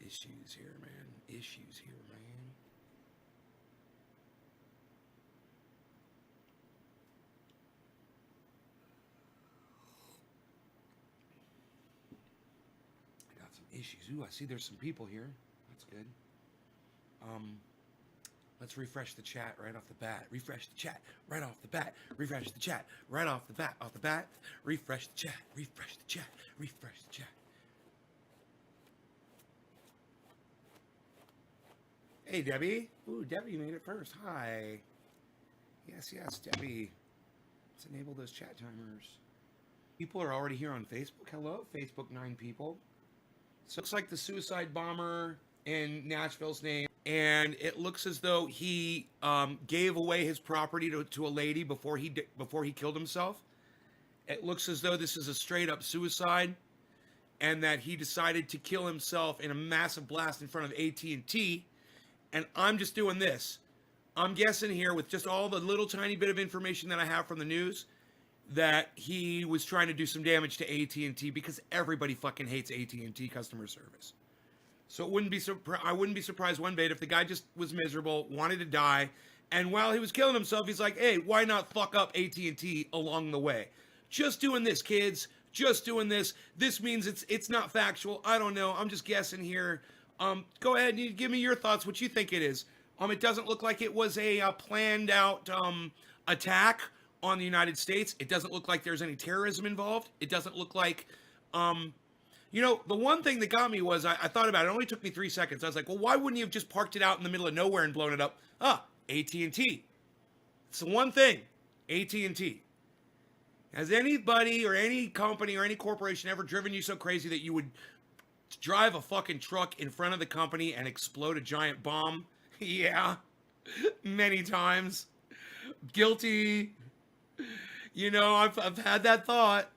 Issues here, man. Issues here, man. I got some issues. Ooh, I see there's some people here. That's good. Um, let's refresh the chat right off the bat. Refresh the chat right off the bat. Refresh the chat right off the bat. Off the bat. Refresh the chat. Refresh the chat. Refresh the chat. Hey, Debbie. Ooh, Debbie made it first. Hi. Yes, yes, Debbie. Let's enable those chat timers. People are already here on Facebook. Hello, Facebook 9 people. So it looks like the suicide bomber in Nashville's name, and it looks as though he gave away his property to a lady before he killed himself. It looks as though this is a straight up suicide, and that he decided to kill himself in a massive blast in front of AT&T. And I'm just doing this. I'm guessing here with just all the little tiny bit of information that I have from the news that he was trying to do some damage to AT&T because everybody fucking hates AT&T customer service. So I wouldn't be surprised one bit if the guy just was miserable, wanted to die, and while he was killing himself, he's like, "Hey, why not fuck up AT&T along the way? Just doing this, kids. Just doing this. This means it's not factual. I don't know. I'm just guessing here. Go ahead and give me your thoughts. What you think it is? It doesn't look like it was a planned out attack on the United States. It doesn't look like there's any terrorism involved. It doesn't look like, the one thing that got me was I thought about it. It only took me 3 seconds. I was like, well, why wouldn't you have just parked it out in the middle of nowhere and blown it up? AT&T. It's the one thing. AT&T. Has anybody or any company or any corporation ever driven you so crazy that you would drive a fucking truck in front of the company and explode a giant bomb? Yeah. Many times. Guilty. I've had that thought,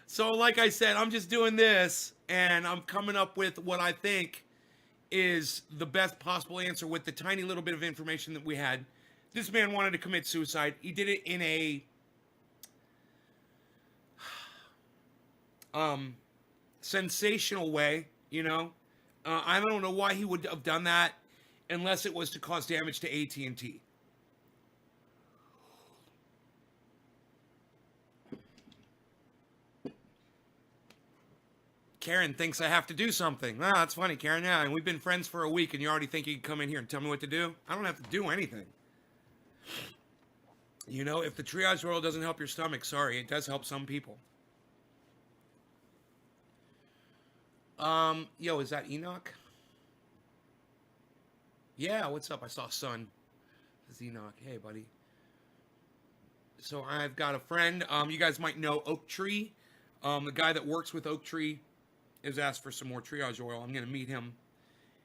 So like I said, I'm just doing this and I'm coming up with what I think is the best possible answer with the tiny little bit of information that we had. This man wanted to commit suicide. He did it in a sensational way, I don't know why he would have done that unless it was to cause damage to AT&T. Karen thinks I have to do something. That's funny, Karen. Yeah, and we've been friends for a week and you already think you can come in here and tell me what to do? I don't have to do anything. If the triage oil doesn't help your stomach, sorry, it does help some people. Yo, is that Enoch? Yeah, what's up? I saw Sun. This is Enoch. Hey, buddy. So I've got a friend. You guys might know Oak Tree. The guy that works with Oak Tree has asked for some more triage oil. I'm going to meet him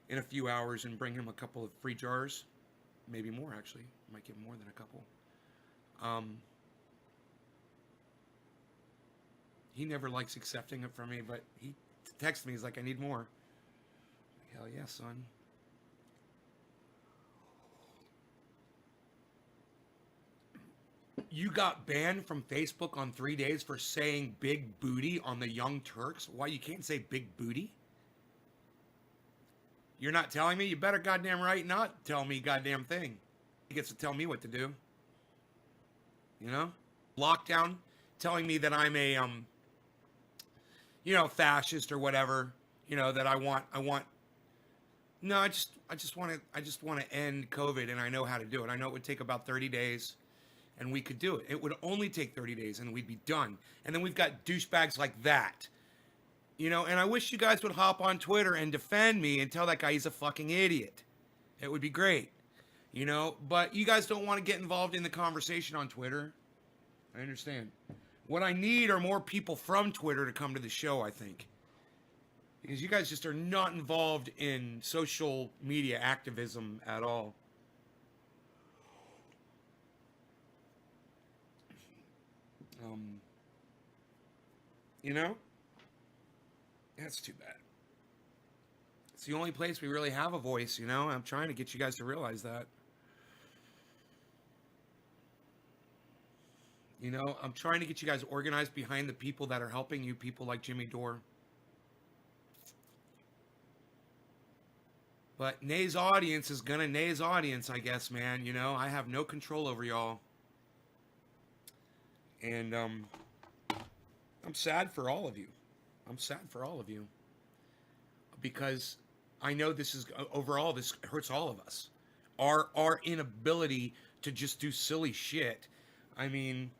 in a few hours and bring him a couple of free jars. Maybe more, actually. Might give him more than a couple. He never likes accepting it from me, but he texts me. He's like, I need more. Hell yeah, son. You got banned from Facebook on 3 days for saying big booty on the Young Turks? Why, you can't say big booty? You're not telling me? You better goddamn right not tell me goddamn thing. He gets to tell me what to do. Lockdown, telling me that I'm a, fascist or whatever, that I want, no, I just want to end COVID and I know how to do it. I know it would take about 30 days and we could do it. It would only take 30 days and we'd be done. And then we've got douchebags like that, and I wish you guys would hop on Twitter and defend me and tell that guy he's a fucking idiot. It would be great, but you guys don't want to get involved in the conversation on Twitter. I understand. What I need are more people from Twitter to come to the show, I think. Because you guys just are not involved in social media activism at all. That's too bad. It's the only place we really have a voice, I'm trying to get you guys to realize that. I'm trying to get you guys organized behind the people that are helping you, people like Jimmy Dore. But Nay's audience is gonna Nay's audience, I guess, man. You know, I have no control over y'all. And I'm sad for all of you. I'm sad for all of you. Because I know this is overall this hurts all of us. Our inability to just do silly shit. I mean,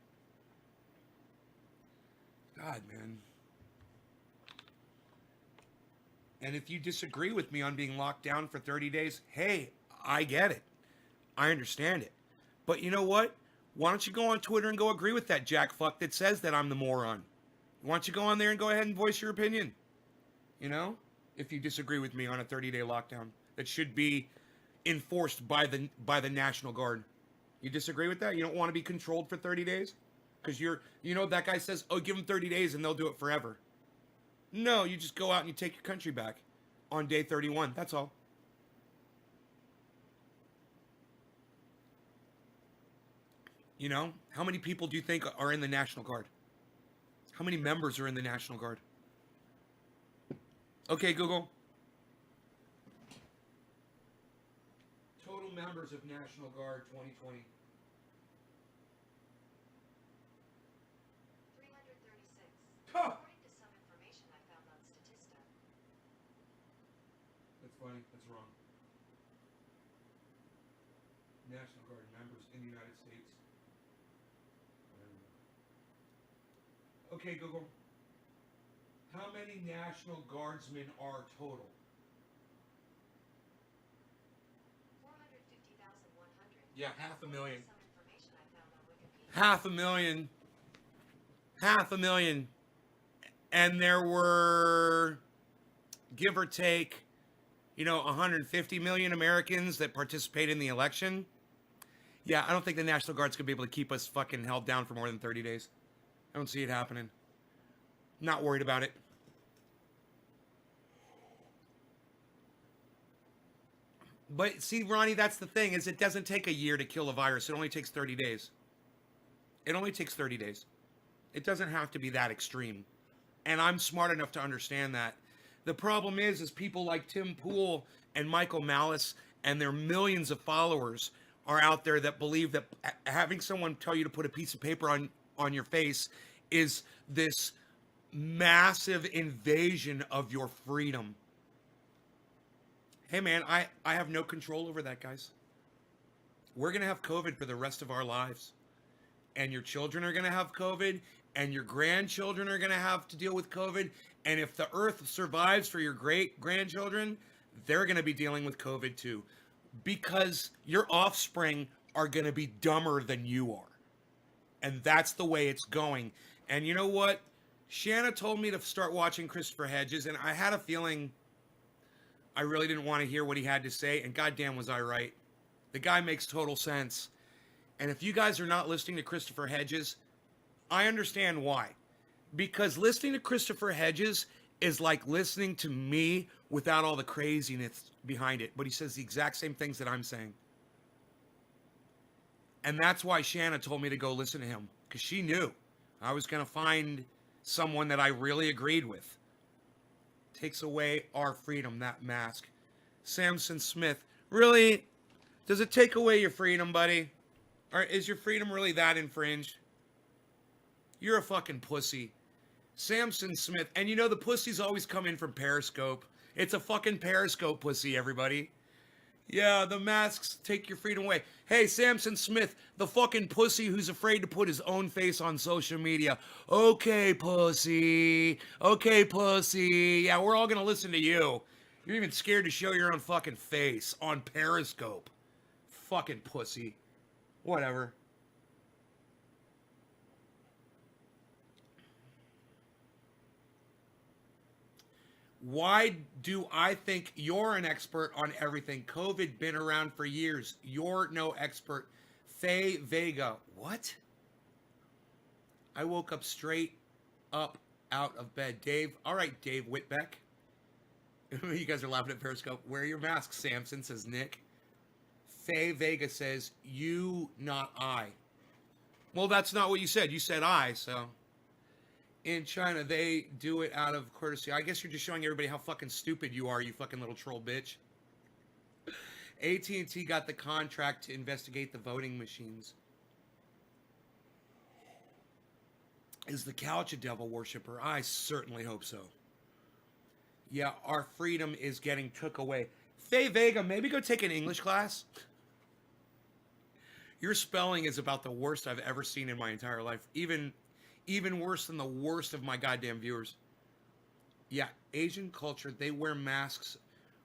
God, man. And if you disagree with me on being locked down for 30 days, hey, I get it. I understand it. But you know what? Why don't you go on Twitter and go agree with that jackfuck that says that I'm the moron? Why don't you go on there and go ahead and voice your opinion? You know? If you disagree with me on a 30-day lockdown that should be enforced by the National Guard. You disagree with that? You don't want to be controlled for 30 days? Because that guy says, oh, give them 30 days and they'll do it forever. No, you just go out and you take your country back on day 31. That's all. You know, how many people do you think are in the National Guard? How many members are in the National Guard? Okay, Google. Total members of National Guard 2020. 336. Huh. According to some information I found on Statista. That's funny. That's wrong. National Guard members in the United States. Okay, Google. How many National Guardsmen are total? 450,100. Yeah, 500,000. Some information I found on Wikipedia. 500,000. 500,000. And there were, give or take, 150 million Americans that participated in the election. Yeah, I don't think the National Guard's going to be able to keep us fucking held down for more than 30 days. I don't see it happening. Not worried about it. But see, Ronnie, that's the thing, is it doesn't take a year to kill a virus. It only takes 30 days. It only takes 30 days. It doesn't have to be that extreme. And I'm smart enough to understand that. The problem is people like Tim Pool and Michael Malice and their millions of followers are out there that believe that having someone tell you to put a piece of paper on your face is this massive invasion of your freedom. Hey man, I have no control over that, guys. We're going to have COVID for the rest of our lives. And your children are going to have COVID. And your grandchildren are going to have to deal with COVID. And if the earth survives for your great-grandchildren, they're going to be dealing with COVID too. Because your offspring are going to be dumber than you are. And that's the way it's going. And you know what? Shanna told me to start watching Christopher Hedges. And I had a feeling I really didn't want to hear what he had to say, and goddamn was I right. The guy makes total sense. And if you guys are not listening to Christopher Hedges, I understand why. Because listening to Christopher Hedges is like listening to me without all the craziness behind it. But he says the exact same things that I'm saying. And that's why Shanna told me to go listen to him. Because she knew I was going to find someone that I really agreed with. Takes away our freedom, that mask. Samson Smith. Really? Does it take away your freedom, buddy? Or is your freedom really that infringed? You're a fucking pussy. Samson Smith. And you know the pussies always come in from Periscope. It's a fucking Periscope pussy, everybody. Yeah, the masks take your freedom away. Hey, Samson Smith, the fucking pussy who's afraid to put his own face on social media. Okay, pussy. Okay, pussy. Yeah, we're all gonna listen to you. You're even scared to show your own fucking face on Periscope. Fucking pussy. Whatever. Why do I think you're an expert on everything? COVID been around for years. You're no expert. Faye Vega. What? I woke up straight up out of bed. Dave. All right, Dave Whitbeck. You guys are laughing at Periscope. Wear your mask, Samson, says Nick. Faye Vega says, you, not I. Well, that's not what you said. You said I, so. In China, they do it out of courtesy. I guess you're just showing everybody how fucking stupid you are, you fucking little troll bitch. AT&T got the contract to investigate the voting machines. Is the couch a devil worshiper? I certainly hope so. Yeah, our freedom is getting took away. Faye Vega, maybe go take an English class. Your spelling is about the worst I've ever seen in my entire life. Even worse than the worst of my goddamn viewers. Yeah, Asian culture, they wear masks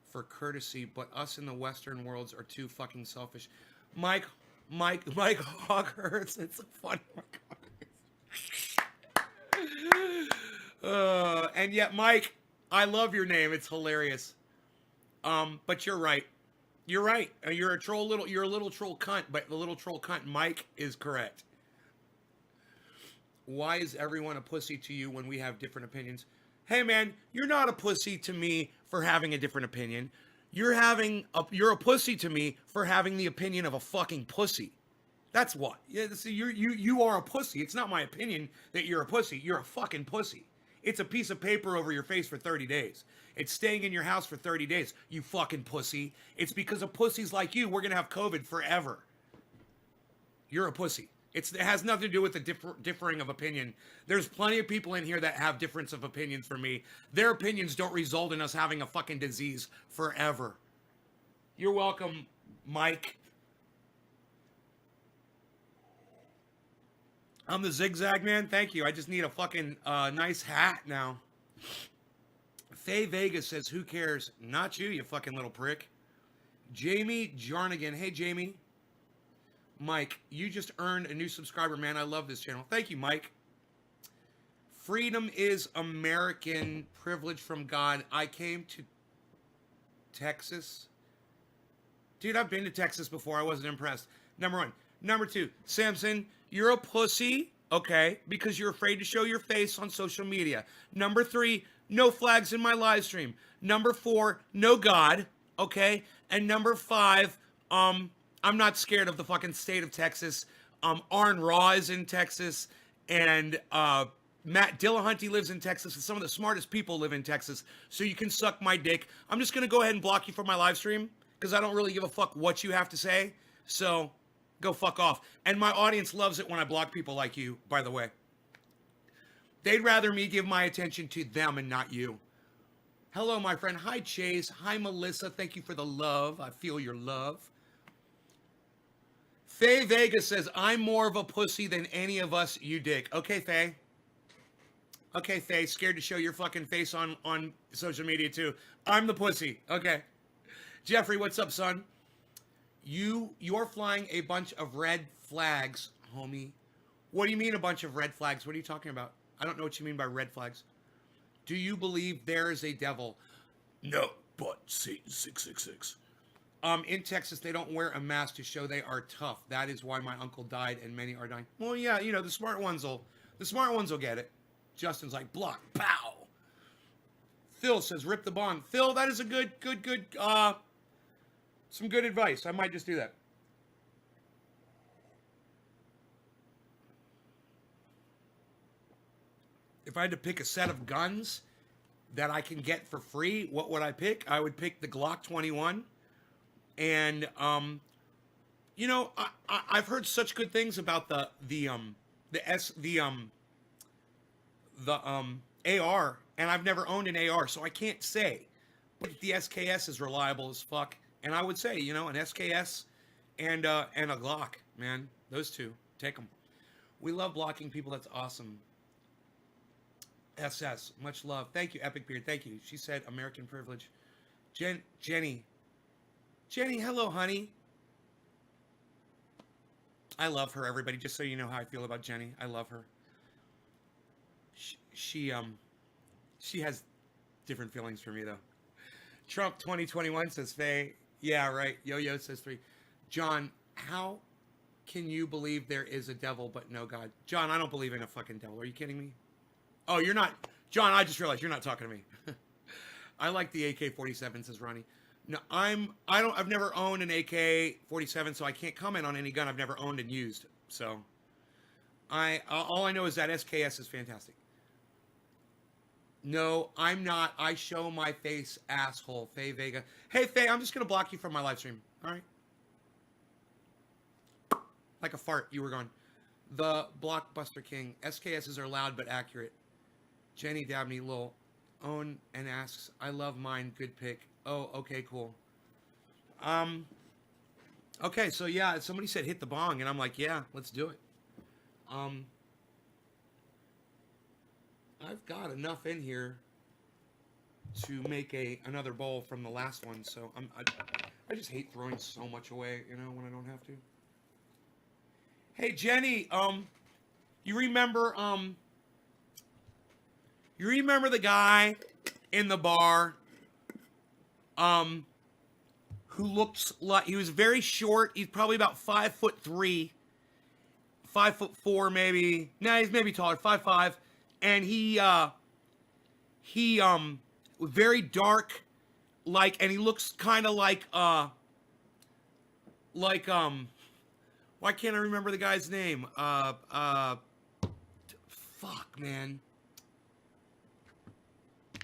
for courtesy, but us in the Western worlds are too fucking selfish. Mike Hawkhurst, it's so funny. And yet, Mike, I love your name. It's hilarious. But you're right. You're right. You're a little troll cunt, but the little troll cunt Mike is correct. Why is everyone a pussy to you when we have different opinions? Hey man, you're not a pussy to me for having a different opinion. You're a pussy to me for having the opinion of a fucking pussy. That's what. Yeah, see, you are a pussy. It's not my opinion that you're a pussy. You're a fucking pussy. It's a piece of paper over your face for 30 days. It's staying in your house for 30 days, you fucking pussy. It's because of pussies like you, we're going to have COVID forever. You're a pussy. It has nothing to do with the differing of opinion. There's plenty of people in here that have difference of opinions from me. Their opinions don't result in us having a fucking disease forever. You're welcome, Mike. I'm the zigzag man. Thank you. I just need a fucking nice hat now. Faye Vegas says, who cares? Not you, you fucking little prick. Jamie Jarnigan. Hey, Jamie. Mike, you just earned a new subscriber, man. I love this channel. Thank you, Mike. Freedom is American privilege from God. I came to Texas. Dude, I've been to Texas before. I wasn't impressed. Number one. Number two, Samson, you're a pussy, okay, because you're afraid to show your face on social media. Number three, no flags in my live stream. Number four, no God, okay? And number five, I'm not scared of the fucking state of Texas. Arn Raw is in Texas, and Matt Dillahunty lives in Texas, and some of the smartest people live in Texas, so you can suck my dick. I'm just going to go ahead and block you from my live stream, because I don't really give a fuck what you have to say, so go fuck off. And my audience loves it when I block people like you, by the way. They'd rather me give my attention to them and not you. Hello, my friend. Hi, Chase. Hi, Melissa. Thank you for the love. I feel your love. Faye Vega says, I'm more of a pussy than any of us you dick. Okay, Faye. Okay, Faye. Scared to show your fucking face on social media, too. I'm the pussy. Okay. Jeffrey, what's up, son? You're flying a bunch of red flags, homie. What do you mean a bunch of red flags? What are you talking about? I don't know what you mean by red flags. Do you believe there is a devil? No, but Satan 666. In Texas, they don't wear a mask to show they are tough. That is why my uncle died and many are dying. Well, yeah, you know, the smart ones will get it. Justin's like, block, pow. Phil says, rip the bong. Phil, that is a good, some good advice. I might just do that. If I had to pick a set of guns that I can get for free, what would I pick? I would pick the Glock 21. And you know, I've heard such good things about the AR, and I've never owned an AR, so I can't say. But the SKS is reliable as fuck. And I would say, you know, an SKS and a Glock, man. Those two. Take them. We love blocking people. That's awesome. SS. Much love. Thank you, Epic Beard. Thank you. She said American privilege. Jenny. Jenny, hello, honey. I love her, everybody. Just so you know how I feel about Jenny. I love her. She has different feelings for me, though. Trump 2021 says, Faye. Yeah, right. Yo-Yo says 3. John, how can you believe there is a devil but no God? John, I don't believe in a fucking devil. Are you kidding me? Oh, you're not. John, I just realized you're not talking to me. I like the AK-47, says Ronnie. No, I've never owned an AK-47, so I can't comment on any gun I've never owned and used. So, all I know is that SKS is fantastic. No, I'm not. I show my face, asshole. Faye Vega. Hey, Faye, I'm just going to block you from my live stream. All right? Like a fart, you were gone. The Blockbuster King. SKSs are loud but accurate. Jenny Dabney Lowell. Own and asks, I love mine. Good pick. Oh, okay, cool. Okay, so yeah, somebody said hit the bong, and I'm like, yeah, let's do it. I've got enough in here to make another bowl from the last one, so I just hate throwing so much away, you know, when I don't have to. Hey Jenny, you remember the guy in the bar who looks like he was very short, he's probably about 5'3", 5'4" maybe. Nah, he's maybe taller, 5'5", and he very dark, like, and he looks kind of like why can't I remember the guy's name? Fuck, man.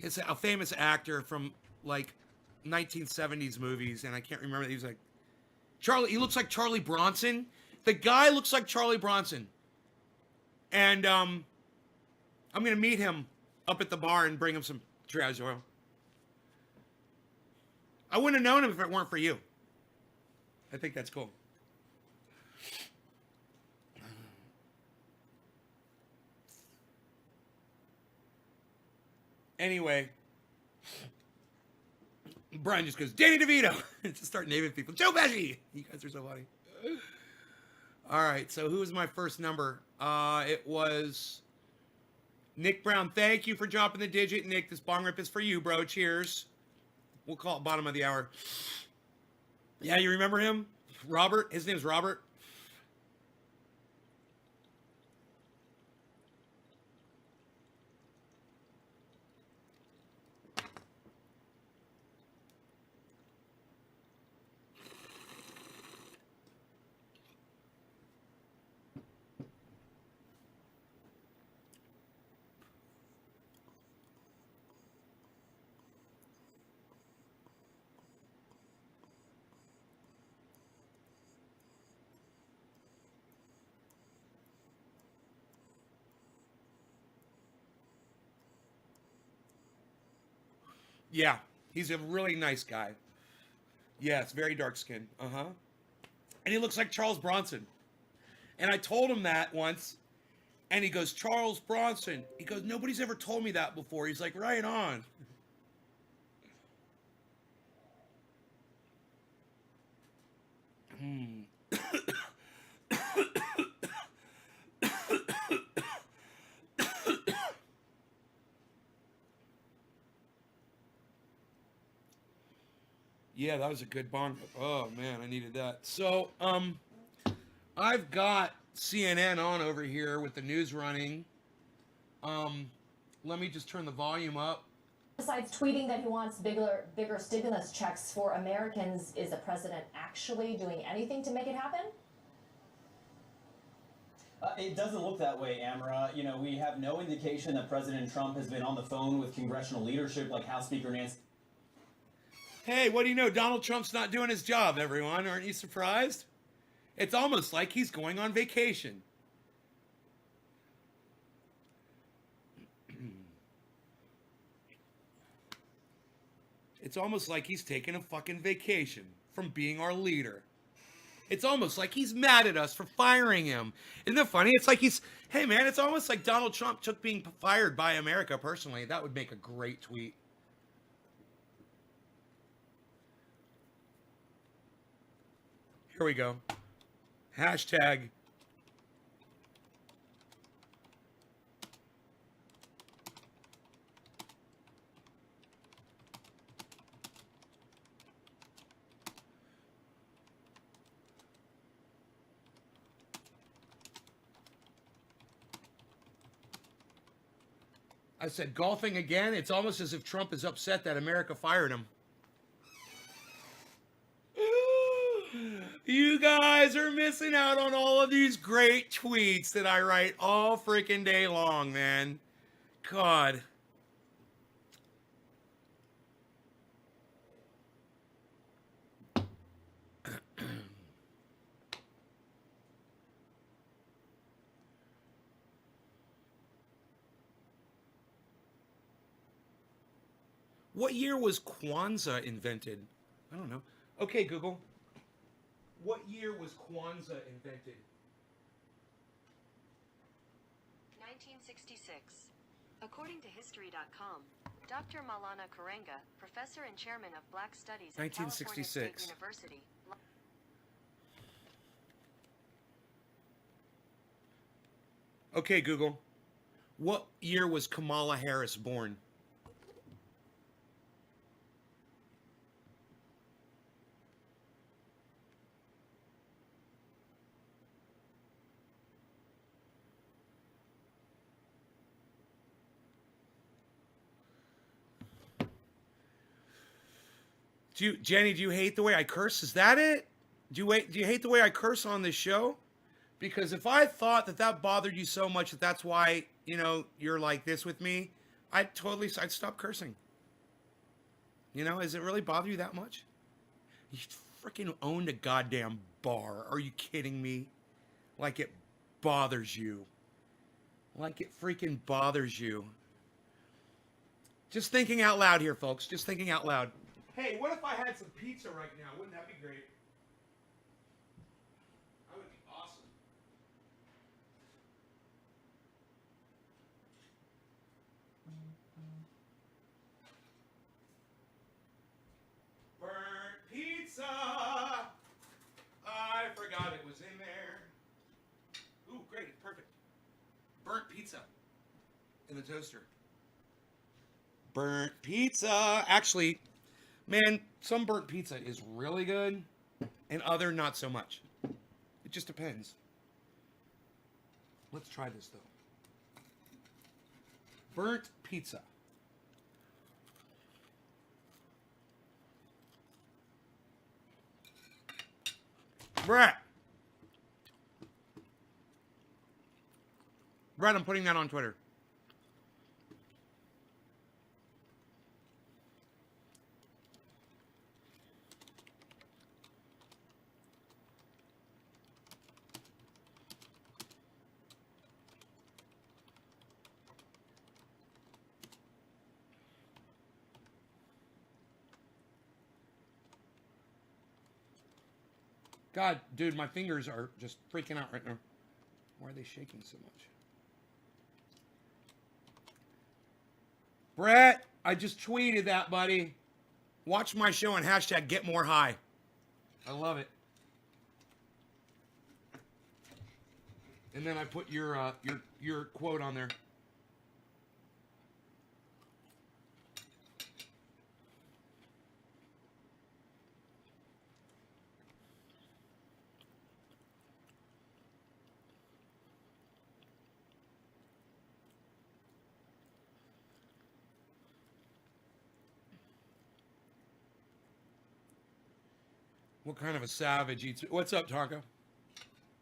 It's a famous actor from like 1970s movies, and I can't remember. He was like Charlie. He looks like Charlie Bronson. The guy looks like Charlie Bronson, and I'm gonna meet him up at the bar and bring him some Triage oil. I wouldn't have known him if it weren't for you. I think that's cool. Anyway, Brian just goes, Danny DeVito. Just start naming people. Joe Pesci. You guys are so funny. All right, so who was my first number? It was Nick Brown. Thank you for dropping the digit, Nick. This bong rip is for you, bro. Cheers. We'll call it bottom of the hour. Yeah, you remember him? Robert. His name's Robert. Yeah, he's a really nice guy. Yes, very dark skin. Uh-huh. And he looks like Charles Bronson. And I told him that once, and he goes, Charles Bronson. He goes, nobody's ever told me that before. He's like, right on. Yeah, that was a good bond. Oh man, I needed that. So, I've got CNN on over here with the news running. Let me just turn the volume up. Besides tweeting that he wants bigger stimulus checks for Americans, is the president actually doing anything to make it happen? It doesn't look that way, Amara. You know, we have no indication that President Trump has been on the phone with congressional leadership like House Speaker Nancy. Hey, what do you know? Donald Trump's not doing his job, everyone. Aren't you surprised? It's almost like he's going on vacation. It's almost like he's taking a fucking vacation from being our leader. It's almost like he's mad at us for firing him. Isn't it funny? It's like hey man, it's almost like Donald Trump took being fired by America personally. That would make a great tweet. Here we go. Hashtag. I said golfing again. It's almost as if Trump is upset that America fired him. You guys are missing out on all of these great tweets that I write all freaking day long, man. God. What year was Kwanzaa invented? I don't know. Okay, Google. What year was Kwanzaa invented? 1966. According to History.com, Dr. Maulana Karenga, professor and chairman of Black Studies at California State 1966. University. Okay, Google. What year was Kamala Harris born? Jenny, do you hate the way I curse? Is that it? Do you hate the way I curse on this show? Because if I thought that bothered you so much that's why, you're like this with me, I'd stop cursing. Does it really bother you that much? You freaking owned a goddamn bar. Are you kidding me? Like it bothers you. Like it freaking bothers you. Just thinking out loud here, folks. Just thinking out loud. Hey, what if I had some pizza right now? Wouldn't that be great? That would be awesome. Burnt pizza. I forgot it was in there. Ooh, great, perfect. Burnt pizza in the toaster. Burnt pizza. Actually, man, some burnt pizza is really good, and other not so much. It just depends. Let's try this, though. Burnt pizza. Brett, I'm putting that on Twitter. God, dude, my fingers are just freaking out right now. Why are they shaking so much? Brett, I just tweeted that, buddy. Watch my show and hashtag get more high. I love it. And then I put your quote on there. What kind of a savage eats? What's up, Taco?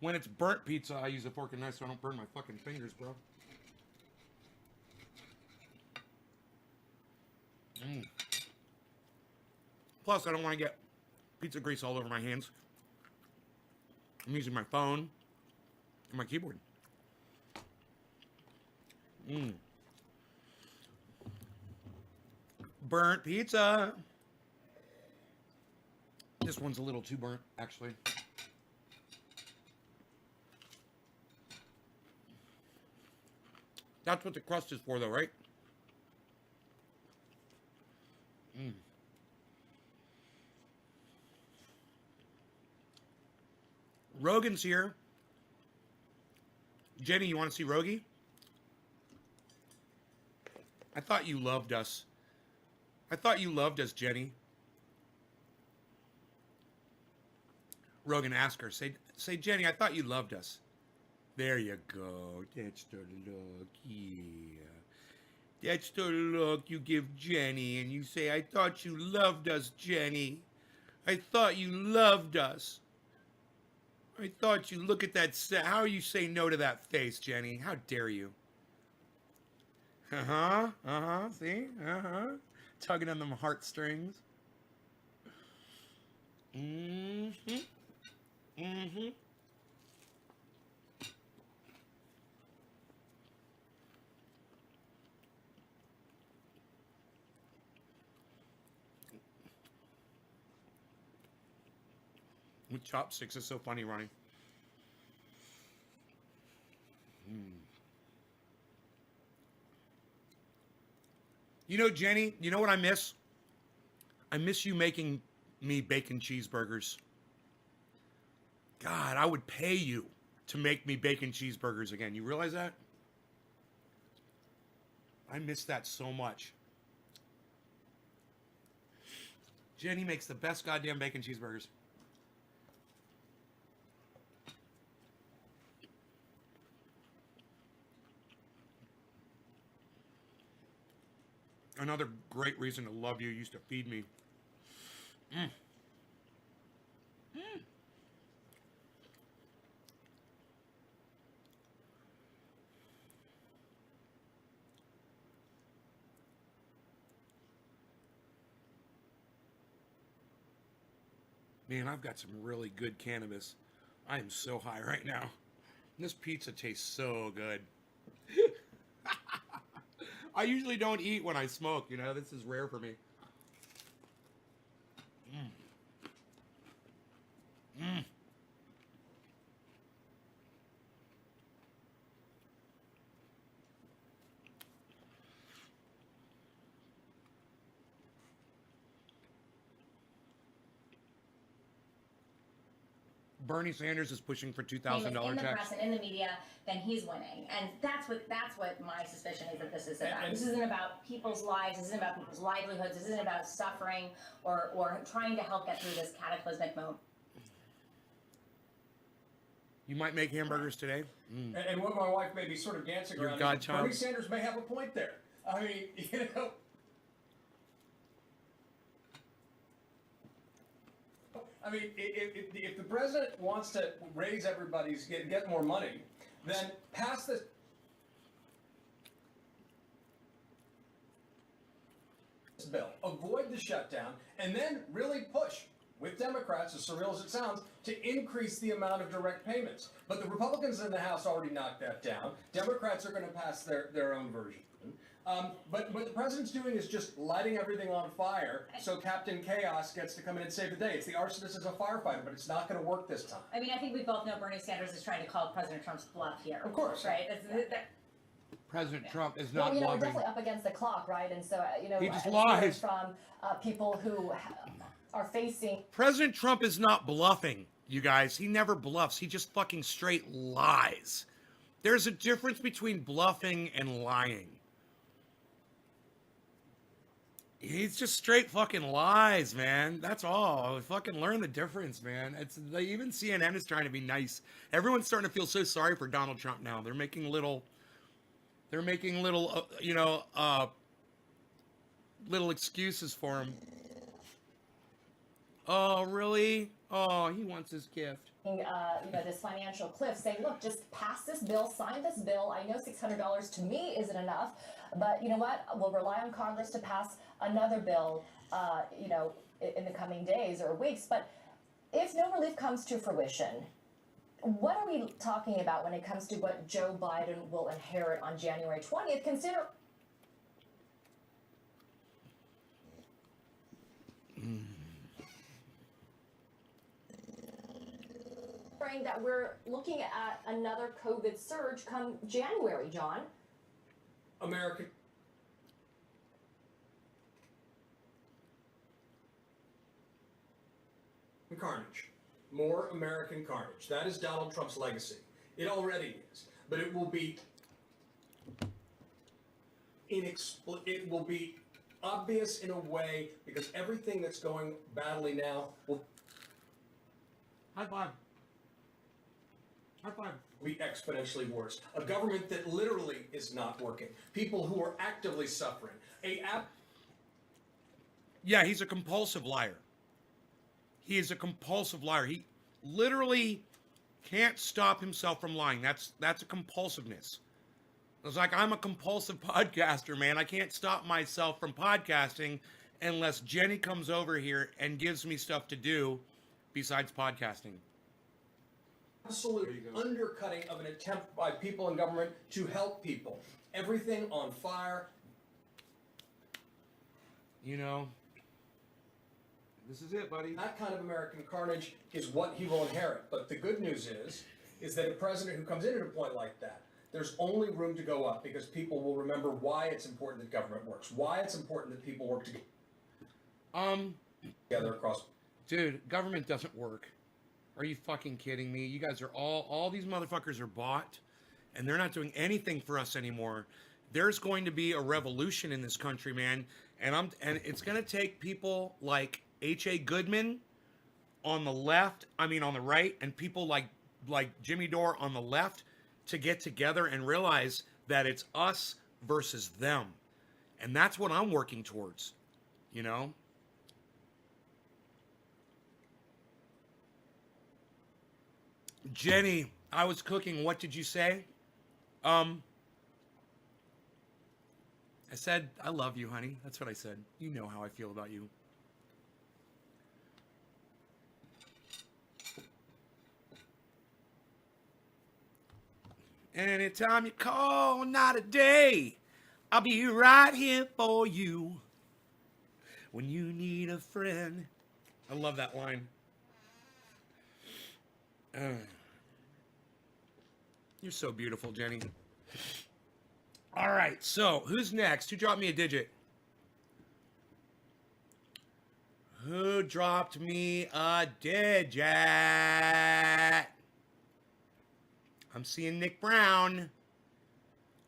When it's burnt pizza, I use a fork and knife so I don't burn my fucking fingers, bro. Plus, I don't want to get pizza grease all over my hands. I'm using my phone and my keyboard. Burnt pizza. This one's a little too burnt, actually. That's what the crust is for, though, right? Rogan's here. Jenny, you want to see Rogie? I thought you loved us. I thought you loved us, Jenny. Rogan, ask her. Say, Jenny, I thought you loved us. There you go. That's the look, yeah. That's the look you give Jenny, and you say, I thought you loved us, Jenny. I thought you loved us. I thought you look at that. How you say no to that face, Jenny? How dare you? See? Tugging on them heartstrings. With chopsticks is so funny, Ronnie. You know, Jenny, you know what I miss? I miss you making me bacon cheeseburgers. God, I would pay you to make me bacon cheeseburgers again. You realize that? I miss that so much. Jenny makes the best goddamn bacon cheeseburgers. Another great reason to love you. You used to feed me. Man, I've got some really good cannabis. I am so high right now. This pizza tastes so good. I usually don't eat when I smoke, you know. This is rare for me. Bernie Sanders is pushing for $2,000 in the checks. press and in the media, then he's winning. And that's what my suspicion is that this is about. This isn't about people's lives. This isn't about people's livelihoods. This isn't about suffering or trying to help get through this cataclysmic moment. You might make hamburgers today. And what my wife may be sort of dancing Your around is godchild. Bernie Sanders may have a point there. I mean, you know. I mean, if the president wants to raise everybody's, get more money, then pass this bill, avoid the shutdown, and then really push with Democrats, as surreal as it sounds, to increase the amount of direct payments. But the Republicans in the House already knocked that down. Democrats are going to pass their own version. But what the president's doing is just lighting everything on fire so Captain Chaos gets to come in and save the day. It's the arsonist as a firefighter, but it's not going to work this time. I mean, I think we both know Bernie Sanders is trying to call President Trump's bluff here. Of course. Right? President Trump is not Well, we're bluffing. definitely up against the clock, right? And so, He just I've lies. heard from people who are facing. President Trump is not bluffing, you guys. He never bluffs. He just fucking straight lies. There's a difference between bluffing and lying. He's just straight fucking lies, man. That's all. Fucking learn the difference, man. It's even CNN is trying to be nice. Everyone's starting to feel so sorry for Donald Trump now. They're making little little excuses for him. Oh, really? Oh, he wants his gift. This financial cliff, saying, look, just pass this bill, sign this bill. I know $600 to me isn't enough, but you know what? We'll rely on Congress to pass another bill, in the coming days or weeks. But if no relief comes to fruition, what are we talking about when it comes to what Joe Biden will inherit on January 20th? Consider. That we're looking at another COVID surge come January, John. American carnage. More American carnage. That is Donald Trump's legacy. It already is. But it will be it will be obvious in a way because everything that's going badly now will High five. High five. be exponentially worse. A government that literally is not working. People who are actively suffering. Yeah, he's a compulsive liar. He is a compulsive liar. He literally can't stop himself from lying. That's a compulsiveness. It's like I'm a compulsive podcaster, man. I can't stop myself from podcasting unless Jenny comes over here and gives me stuff to do besides podcasting. Absolute undercutting of an attempt by people in government to help people. Everything on fire. You know, This is it, buddy. That kind of American carnage is what he will inherit. But the good news is that a president who comes in at a point like that, there's only room to go up because people will remember why it's important that government works, why it's important that people work together across. Dude, government doesn't work. Are you fucking kidding me? You guys are all these motherfuckers are bought, and they're not doing anything for us anymore. There's going to be a revolution in this country, man, and it's going to take people like H.A. Goodman on the left, on the right, and people like Jimmy Dore on the left to get together and realize that it's us versus them. And that's what I'm working towards, you know? Jenny, I was cooking. What did you say? I said, I love you, honey. That's what I said. You know how I feel about you. Anytime you call, not a day, I'll be right here for you when you need a friend. I love that line. You're so beautiful, Jenny. All right, so who's next? Who dropped me a digit? Who dropped me a digit? I'm seeing Nick Brown.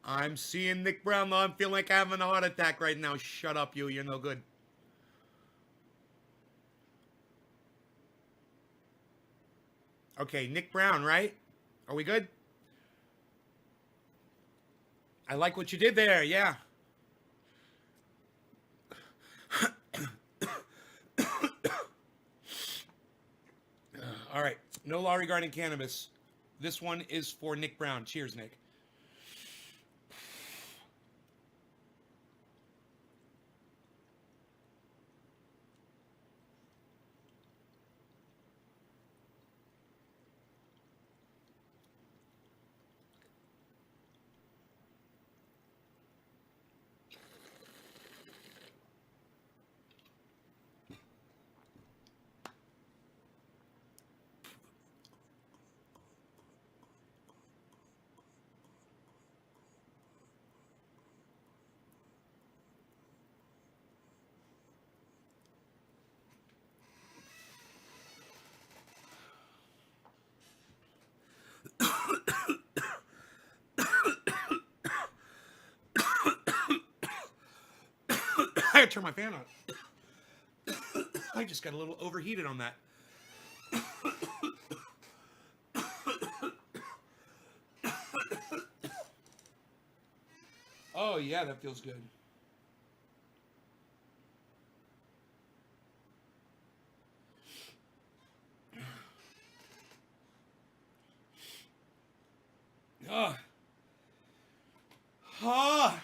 I'm seeing Nick Brown, though. I'm feeling like I'm having a heart attack right now. Shut up, you. You're no good. Okay, Nick Brown, right? Are we good? I like what you did there, yeah. All right, no law regarding cannabis. This one is for Nick Brown. Cheers, Nick. I gotta turn my fan on. I just got a little overheated on that. Oh, yeah, that feels good. Ah. Ah.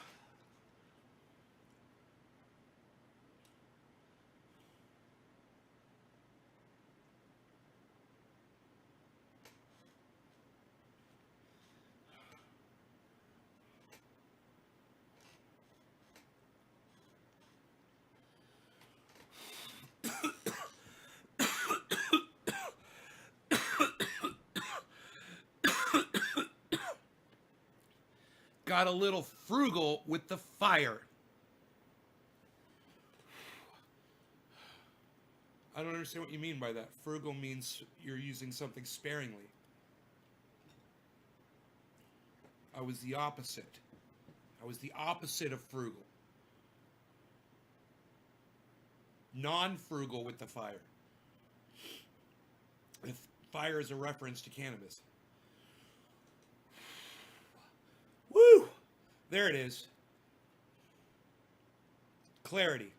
Got a little frugal with the fire. I don't understand what you mean by that. Frugal means you're using something sparingly. I was the opposite. I was the opposite of frugal. Non-frugal with the fire. If fire is a reference to cannabis. Woo! There it is. Clarity.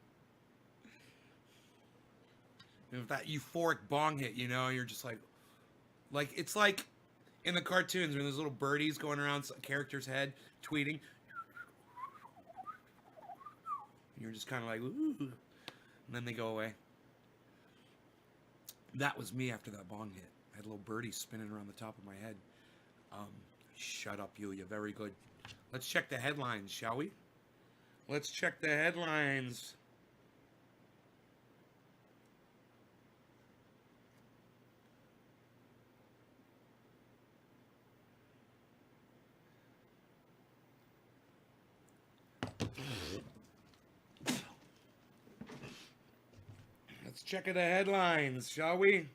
And with that euphoric bong hit, you know, you're just like it's like in the cartoons when there's little birdies going around a character's head, tweeting. And you're just kind of like, ooh. And then they go away. That was me after that bong hit. I had little birdies spinning around the top of my head. Shut up, Yulia. Very good. Let's check the headlines, shall we? Let's check the headlines. Let's check the headlines, shall we?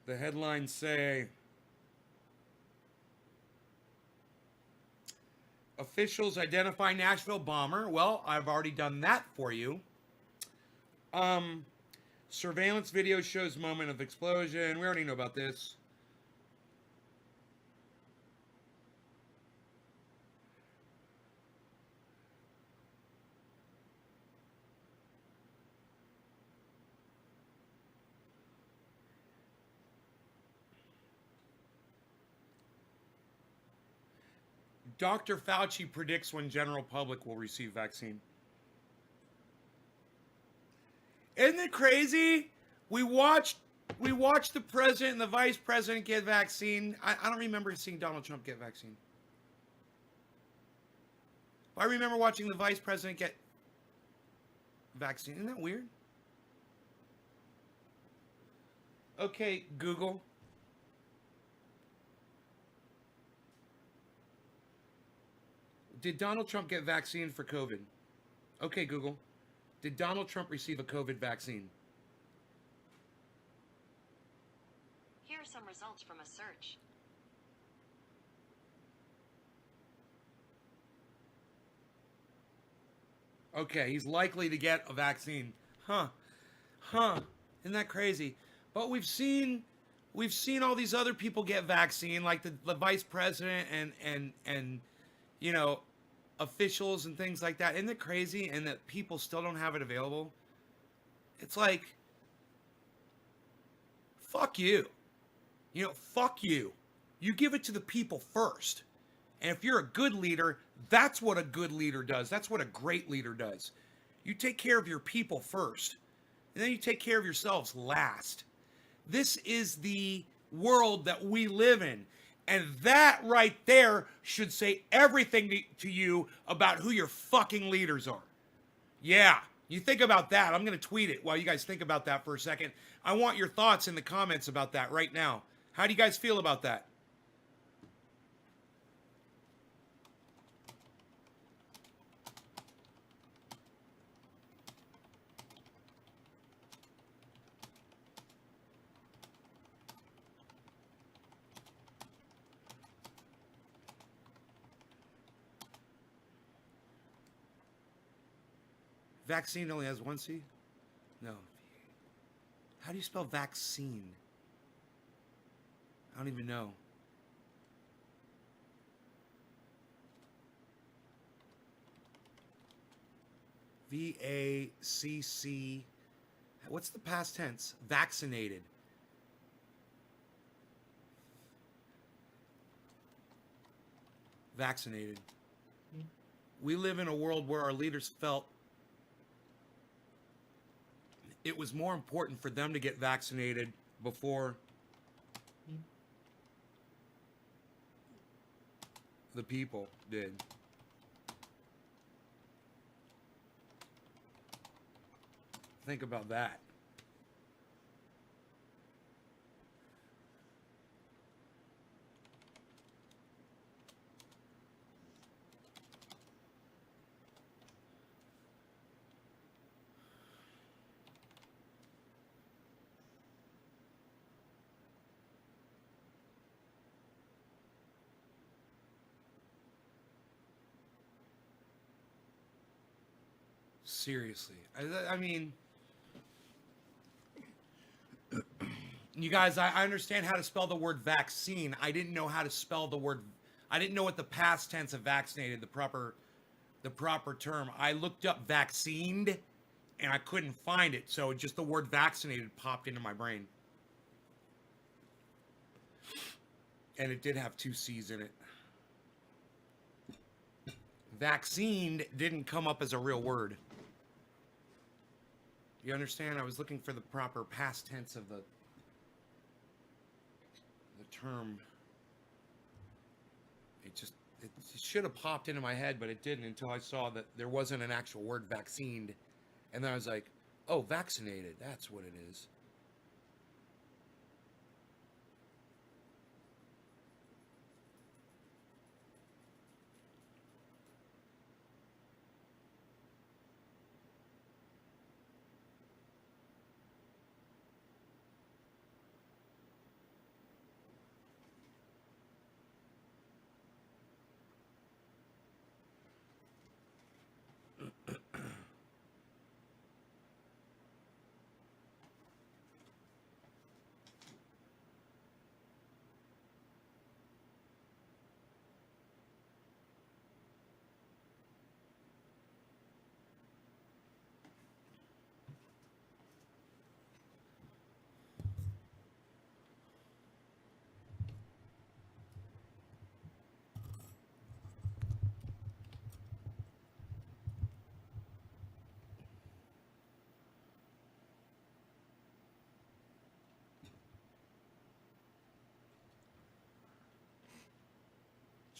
The headlines say, officials identify Nashville bomber. Well, I've already done that for you. Surveillance video shows moment of explosion. We already know about this. Dr. Fauci predicts when general public will receive vaccine. Isn't it crazy? We watched the president and the vice president get vaccine. I don't remember seeing Donald Trump get vaccine. I remember watching the vice president get vaccine. Isn't that weird? Okay, Google. Did Donald Trump get vaccine for COVID? Okay, Google. Did Donald Trump receive a COVID vaccine? Here are some results from a search. Okay, he's likely to get a vaccine. Huh. Isn't that crazy? But we've seen all these other people get vaccine, like the vice president and you know, officials and things like that. Isn't it crazy? And that people still don't have it available. It's like, fuck you. You know, fuck you. You give it to the people first. And if you're a good leader, that's what a good leader does. That's what a great leader does. You take care of your people first. And then you take care of yourselves last. This is the world that we live in. And that right there should say everything to you about who your fucking leaders are. Yeah, you think about that. I'm going to tweet it while you guys think about that for a second. I want your thoughts in the comments about that right now. How do you guys feel about that? Vaccine only has one C? No. How do you spell vaccine? I don't even know. V-A-C-C. What's the past tense? Vaccinated. Vaccinated. We live in a world where our leaders felt it was more important for them to get vaccinated before the people did. Think about that. Seriously. I mean, you guys, I understand how to spell the word vaccine. I didn't know how to spell the word. I didn't know what the past tense of vaccinated, the proper term. I looked up vaccinated and I couldn't find it. So just the word vaccinated popped into my brain. And it did have two C's in it. Vaccine didn't come up as a real word. You understand? I was looking for the proper past tense of the term. It should have popped into my head, but it didn't until I saw that there wasn't an actual word vaccinated. And then I was like, oh, vaccinated. That's what it is.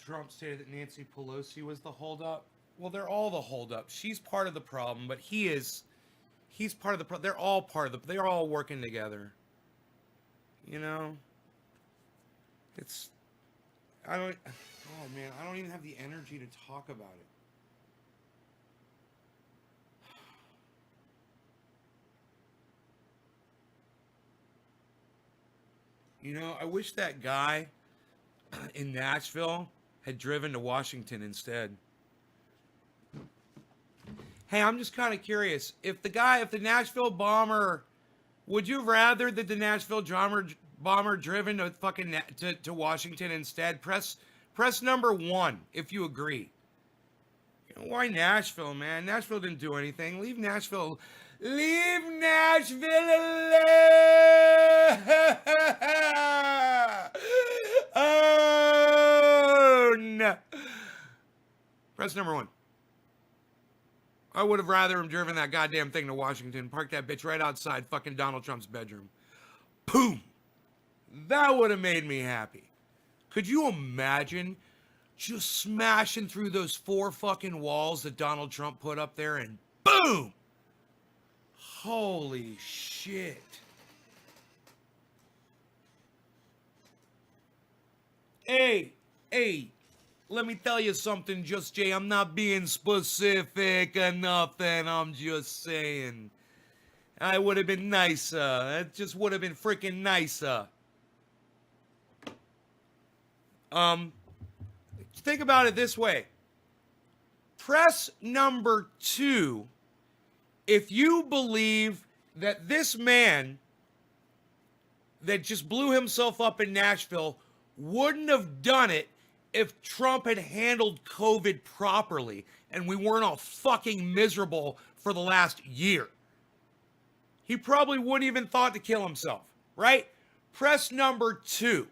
Trump stated that Nancy Pelosi was the holdup. Well, they're all the holdup. She's part of the problem, but he's part of the problem. They're all part of the, they're all working together. You know? I don't, God, man, I don't even have the energy to talk about it. You know, I wish that guy in Nashville had driven to Washington instead. Hey, I'm just kind of curious. If the Nashville bomber, would you rather that the Nashville bomber driven to fucking to Washington instead? Press number 1 if you agree. You know, why Nashville, man? Nashville didn't do anything. Leave Nashville alone. Press number 1. I would have rather him driven that goddamn thing to Washington, parked that bitch right outside fucking Donald Trump's bedroom. Boom! That would have made me happy. Could you imagine just smashing through those 4 fucking walls that Donald Trump put up there and boom! Holy shit. Hey, let me tell you something, Just Jay. I'm not being specific or nothing. I'm just saying. I would have been nicer. It just would have been freaking nicer. Think about it this way. Press number 2 if you believe that this man that just blew himself up in Nashville wouldn't have done it if Trump had handled COVID properly and we weren't all fucking miserable for the last year. He probably wouldn't even thought to kill himself, right? Press number 2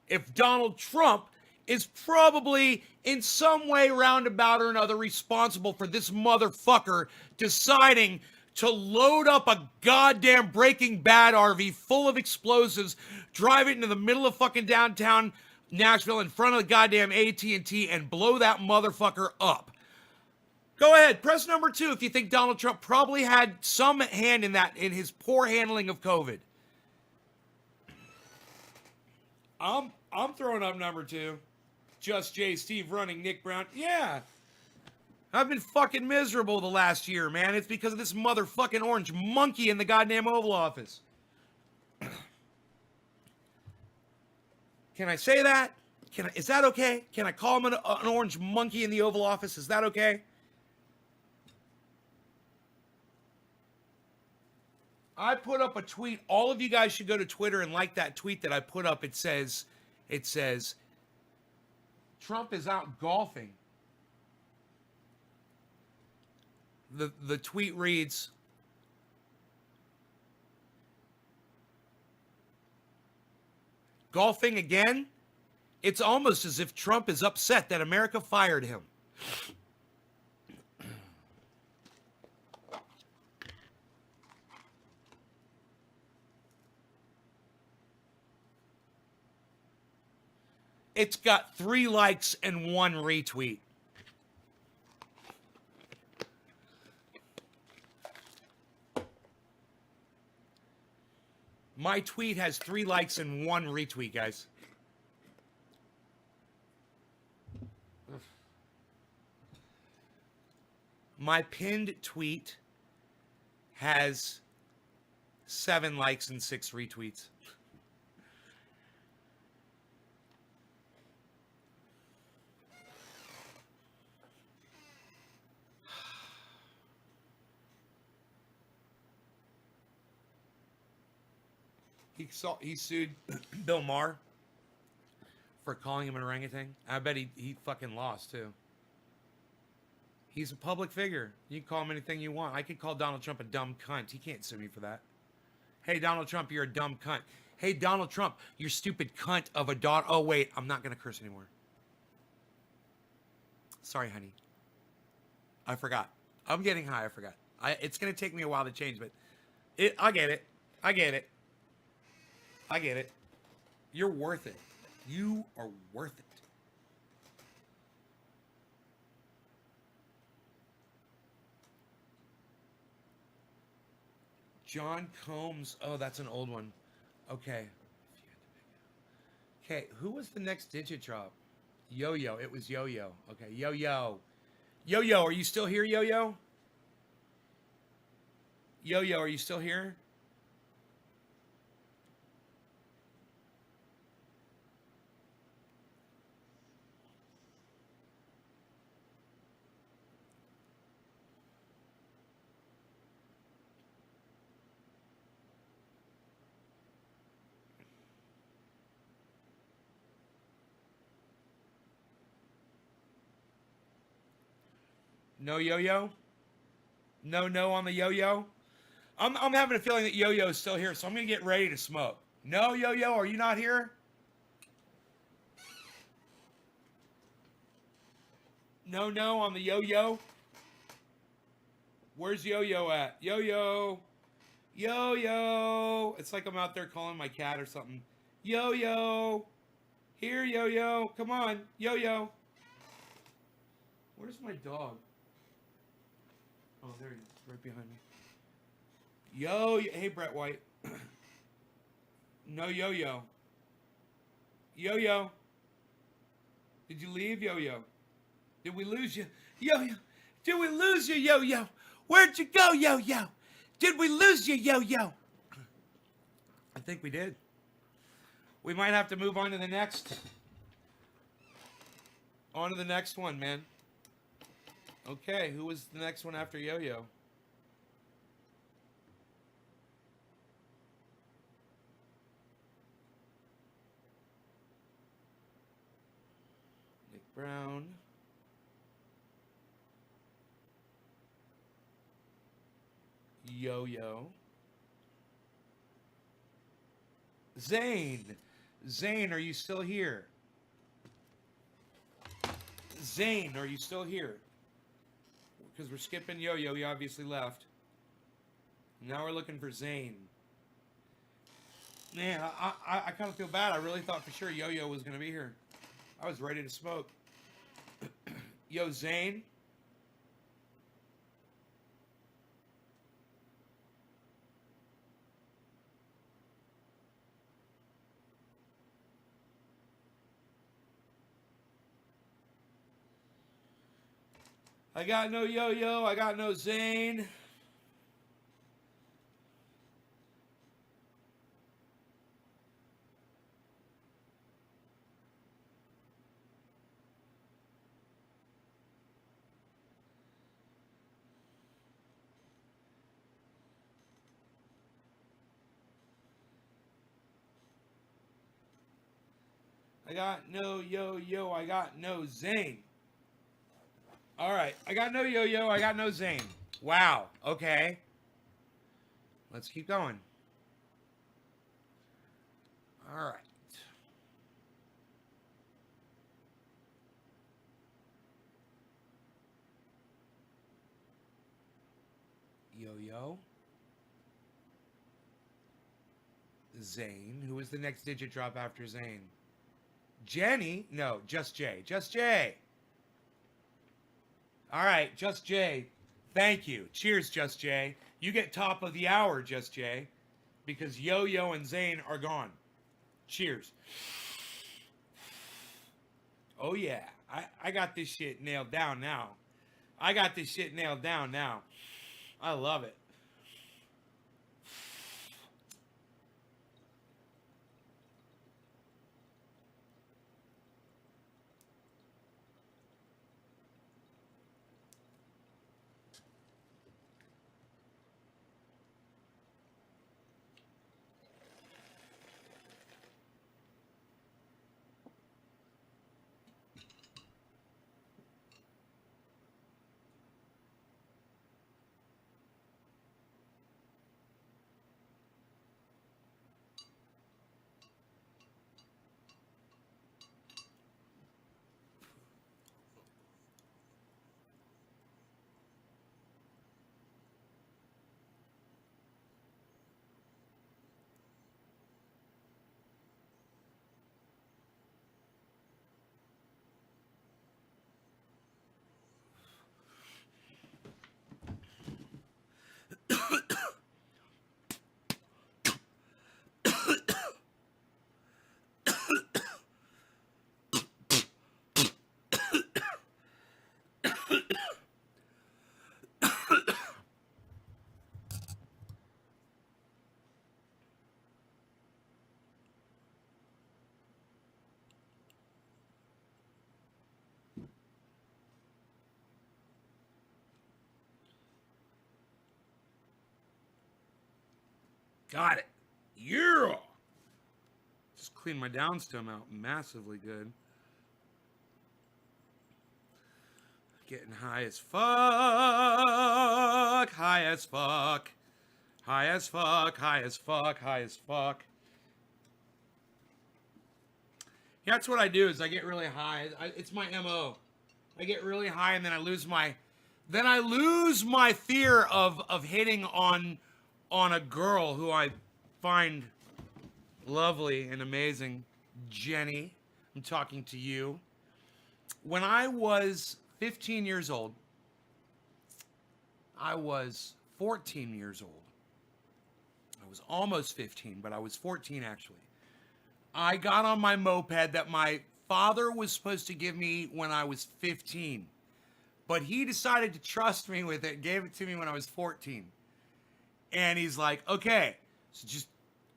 if Donald Trump is probably in some way roundabout or another responsible for this motherfucker deciding to load up a goddamn Breaking Bad RV full of explosives, drive it into the middle of fucking downtown Nashville in front of the goddamn AT&T and blow that motherfucker up. Go ahead, press number 2 if you think Donald Trump probably had some hand in that, in his poor handling of COVID. I'm throwing up number 2. Just Jay, Steve running, Nick Brown. Yeah. I've been fucking miserable the last year, man. It's because of this motherfucking orange monkey in the goddamn Oval Office. Can I say that? Is that okay? Can I call him an orange monkey in the Oval Office? Is that okay? I put up a tweet. All of you guys should go to Twitter and like that tweet that I put up. It says, Trump is out golfing. The tweet reads, golfing again? It's almost as if Trump is upset that America fired him. It's got 3 likes and 1 retweet. My tweet has 3 likes and 1 retweet, guys. My pinned tweet has 7 likes and 6 retweets. He sued Bill Maher for calling him an orangutan. I bet he fucking lost too. He's a public figure. You can call him anything you want. I could call Donald Trump a dumb cunt. He can't sue me for that. Hey, Donald Trump, you're a dumb cunt. Hey, Donald Trump, you stupid cunt of a daughter. Oh, wait, I'm not going to curse anymore. Sorry, honey. I forgot. I'm getting high. I forgot. It's going to take me a while to change, but I get it. I get it. I get it. You're worth it. You are worth it. John Combs. Oh, that's an old one. Okay. Okay, who was the next digit drop? Yo-Yo. It was Yo-Yo. Okay, Yo-Yo. Yo-Yo, are you still here, Yo-Yo? Yo-Yo, are you still here? No Yo-Yo? No on the Yo-Yo? I'm having a feeling that Yo-Yo is still here, so I'm going to get ready to smoke. No Yo-Yo, are you not here? No on the Yo-Yo? Where's Yo-Yo at? Yo-Yo. Yo-Yo. It's like I'm out there calling my cat or something. Yo-Yo. Here, Yo-Yo. Come on. Yo-Yo. Where's my dog? Oh, there he is. Right behind me. Yo. Hey, Brett White. No Yo-Yo. Yo-Yo. Did you leave, Yo-Yo? Did we lose you? Yo-Yo. Did we lose you, Yo-Yo? Where'd you go, Yo-Yo? Did we lose you, Yo-Yo? I think we did. We might have to move on to the next. On to the next one, man. Okay, who was the next one after Yo-Yo? Nick Brown. Yo-Yo. Zane. Zane, are you still here? Zane, are you still here? Because we're skipping Yo-Yo. He obviously left. Now we're looking for Zane. Man, I kind of feel bad. I really thought for sure Yo-Yo was going to be here. I was ready to smoke. Yo, Zane. I got no Yo-Yo. I got no Zane. I got no Yo-Yo. I got no Zane. All right. I got no Yo-Yo. I got no Zane. Wow. Okay. Let's keep going. All right. Yo-Yo. Zane. Who was the next digit drop after Zane? Jenny? No, Just Jay. Just Jay. All right, Just Jay. Thank you. Cheers, Just Jay. You get top of the hour, Just Jay, because Yo-Yo and Zane are gone. Cheers. Oh, yeah. I got this shit nailed down now. I got this shit nailed down now. I love it. Got it. Yeah. Just clean my downstem out massively good. Getting high as fuck. High as fuck. High as fuck. High as fuck. High as fuck. Yeah, that's what I do is I get really high. It's my MO. I get really high and then I lose my fear of hitting on a girl who I find lovely and amazing. Jenny, I'm talking to you. When I was 15 years old, I was 14 years old. I was almost 15, but I was 14 actually. I got on my moped that my father was supposed to give me when I was 15. But he decided to trust me with it, gave it to me when I was 14. And he's like, okay, so just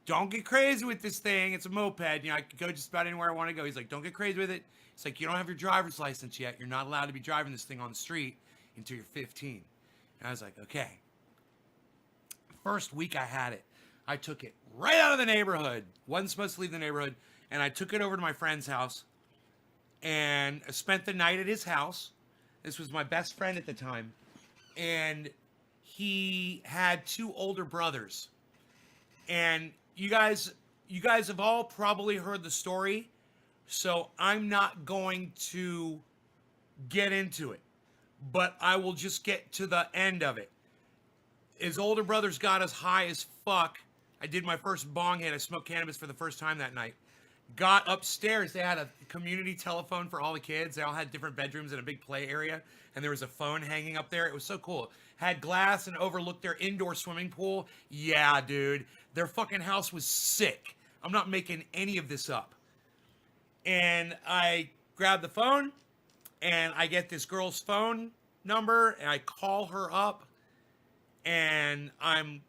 don't get crazy with this thing. It's a moped. You know, I could go just about anywhere I want to go. He's like, don't get crazy with it. It's like, you don't have your driver's license yet. You're not allowed to be driving this thing on the street until you're 15. And I was like, okay. First week I had it, I took it right out of the neighborhood. Wasn't supposed to leave the neighborhood. And I took it over to my friend's house and spent the night at his house. This was my best friend at the time. And he had 2 older brothers. And you guys have all probably heard the story. So I'm not going to get into it. But I will just get to the end of it. His older brothers got us high as fuck. I did my first bong hit. I smoked cannabis for the first time that night. Got upstairs. They had a community telephone for all the kids. They all had different bedrooms and a big play area. And there was a phone hanging up there. It was so cool. Had glass and overlooked their indoor swimming pool. Yeah, dude. Their fucking house was sick. I'm not making any of this up. And I grabbed the phone. And I get this girl's phone number. And I call her up. And I'm...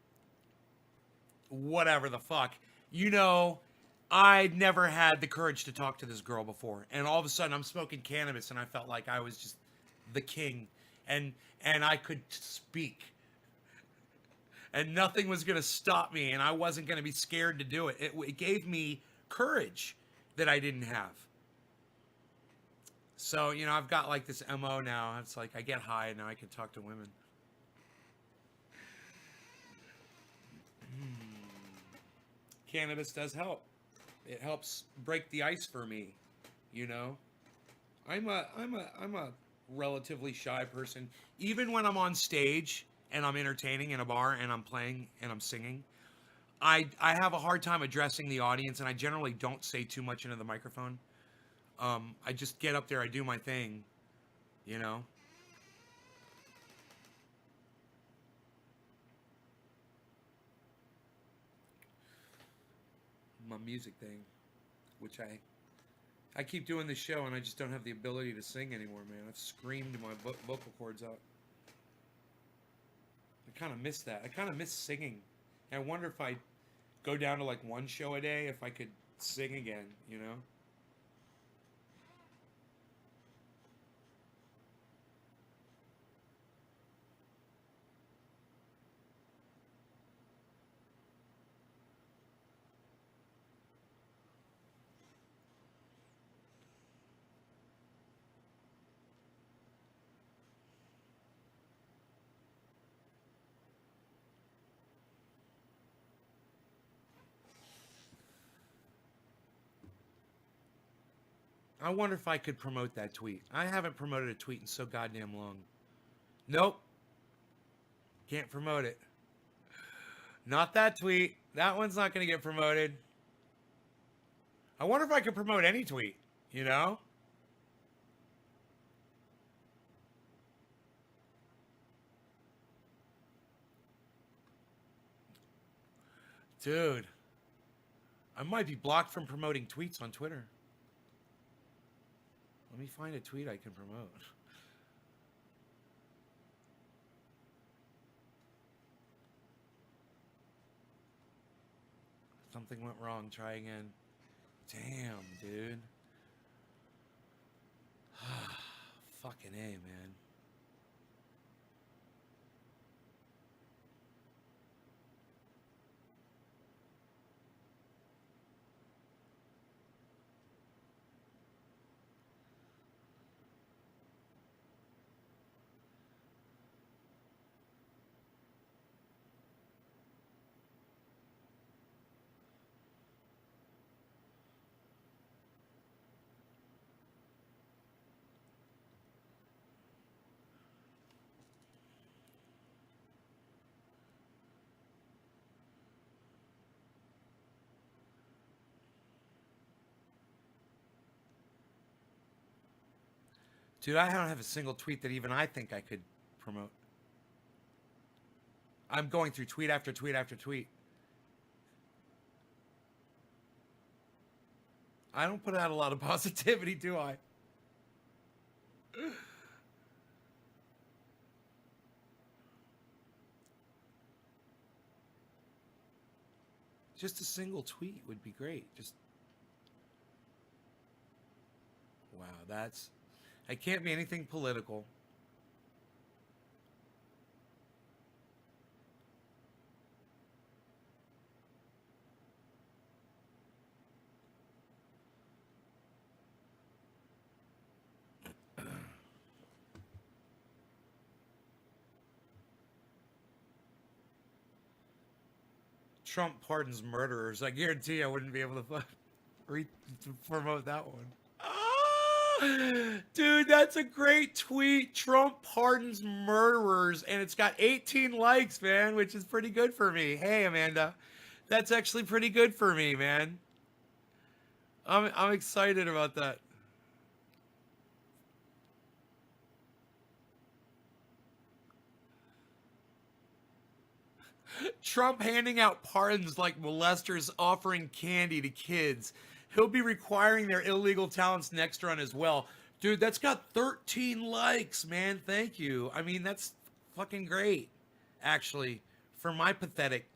whatever the fuck. You know, I'd never had the courage to talk to this girl before. And all of a sudden I'm smoking cannabis and I felt like I was just the king. And I could speak. And nothing was going to stop me. And I wasn't going to be scared to do it. It gave me courage that I didn't have. So, you know, I've got like this MO now. It's like I get high and now I can talk to women. Cannabis does help. It helps break the ice for me, you know. I'm a relatively shy person. Even when I'm on stage and I'm entertaining in a bar and I'm playing and I'm singing, I have a hard time addressing the audience, and I generally don't say too much into the microphone. I just get up there, I do my thing, you know. My music thing, which I keep doing this show and I just don't have the ability to sing anymore, man. I've screamed my vocal cords out. I kind of miss that. I kind of miss singing. And I wonder if I go down to like 1 show a day, if I could sing again, you know? I wonder if I could promote that tweet. I haven't promoted a tweet in so goddamn long. Nope. Can't promote it. Not that tweet. That one's not going to get promoted. I wonder if I could promote any tweet, you know? Dude. I might be blocked from promoting tweets on Twitter. Let me find a tweet I can promote. Something went wrong. Try again. Damn, dude. Fucking A, man. Dude, I don't have a single tweet that even I think I could promote. I'm going through tweet after tweet after tweet. I don't put out a lot of positivity, do I? Just a single tweet would be great. Just wow, that's it can't be anything political. Trump pardons murderers. I guarantee I wouldn't be able to promote that one. Ah, dude, that's a great tweet. Trump pardons murderers, and it's got 18 likes, man, which is pretty good for me. Hey, Amanda, that's actually pretty good for me, man. I'm excited about that. Trump handing out pardons like molesters offering candy to kids. He'll be requiring their illegal talents next run as well. Dude, that's got 13 likes, man. Thank you. I mean, that's fucking great, actually, for my pathetic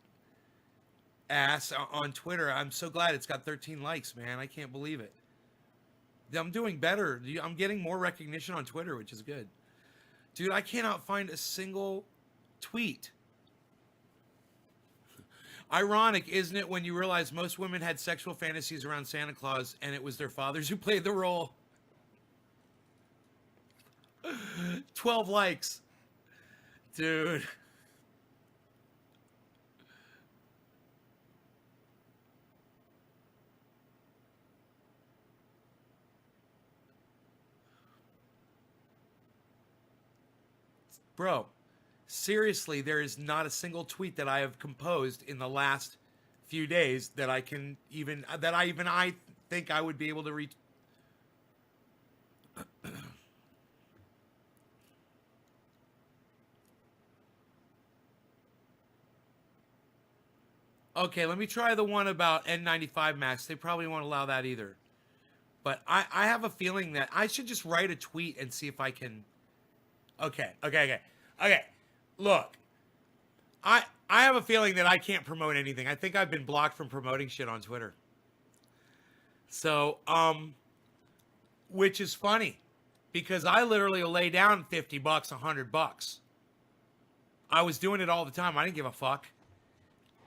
ass on Twitter. I'm so glad it's got 13 likes, man. I can't believe it. I'm doing better. I'm getting more recognition on Twitter, which is good. Dude, I cannot find a single tweet. Ironic, isn't it, when you realize most women had sexual fantasies around Santa Claus and it was their fathers who played the role? 12 likes. Dude. Bro. Seriously, there is not a single tweet that I have composed in the last few days that I can even I think I would be able to reach. Okay, let me try the one about N95 masks. They probably won't allow that either. But I have a feeling that I should just write a tweet and see if I can. Okay. Look, I have a feeling that I can't promote anything. I think I've been blocked from promoting shit on Twitter. So, which is funny, because I literally lay down $50, $100. I was doing it all the time. I didn't give a fuck.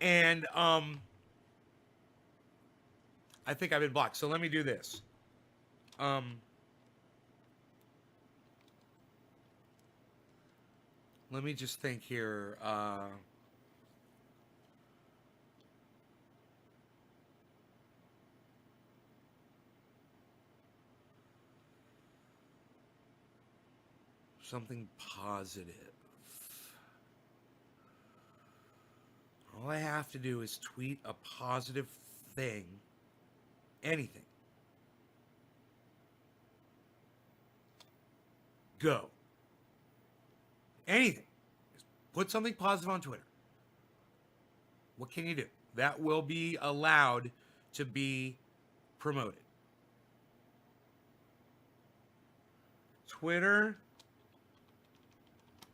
And I think I've been blocked. So let me do this. Let me just think here. Something positive. All I have to do is tweet a positive thing. Anything. Go. Anything. Just put something positive on Twitter. What can you do? That will be allowed to be promoted. Twitter.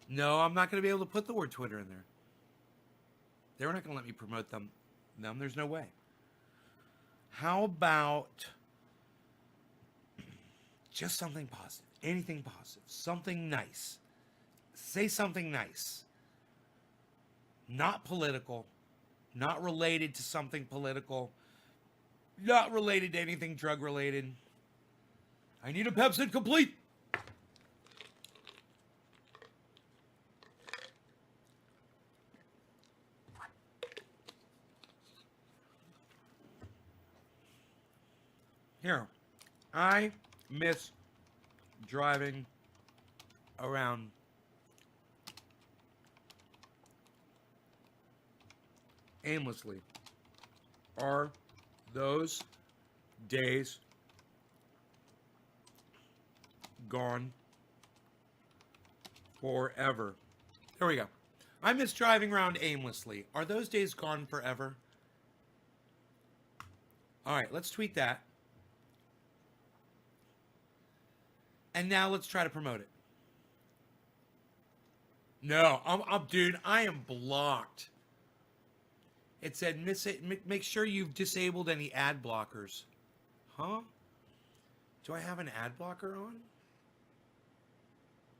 No, I'm not going to be able to put the word Twitter in there. They're not going to let me promote them. There's no way. How about just something positive? Anything positive. Something nice. Say something nice. Not political. Not related to something political. Not related to anything drug related. I need a Pepsi Complete. Here, I miss driving around aimlessly. Are those days gone forever. There we go. I miss driving around aimlessly. Are those days gone forever? All right, let's tweet that. And now let's try to promote it. No, dude, I am blocked. It said, make sure you've disabled any ad blockers. Huh? Do I have an ad blocker on?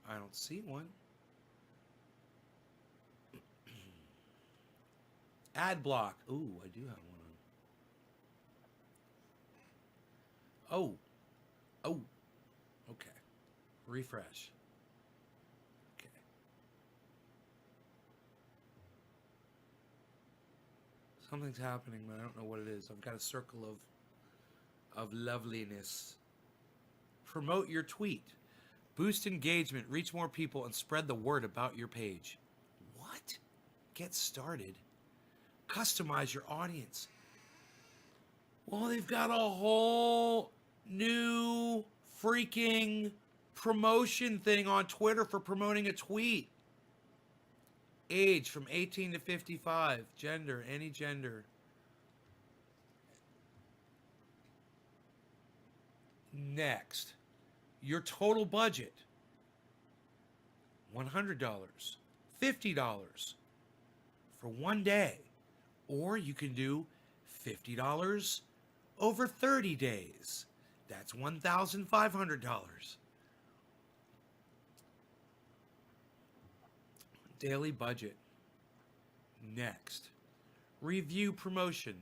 I don't see one. Ad block. Ooh, I do have one on. Oh. Okay. Refresh. Okay. Something's happening, but I don't know what it is. I've got a circle of loveliness. Promote your tweet. Boost engagement, reach more people, and spread the word about your page. What? Get started. Customize your audience. Well, they've got a whole new freaking promotion thing on Twitter for promoting a tweet. Age from 18 to 55. Gender, any gender. Next. Your total budget. $100. $50 for one day. Or you can do $50 over 30 days. That's $1,500. Daily budget. Next. Review promotion.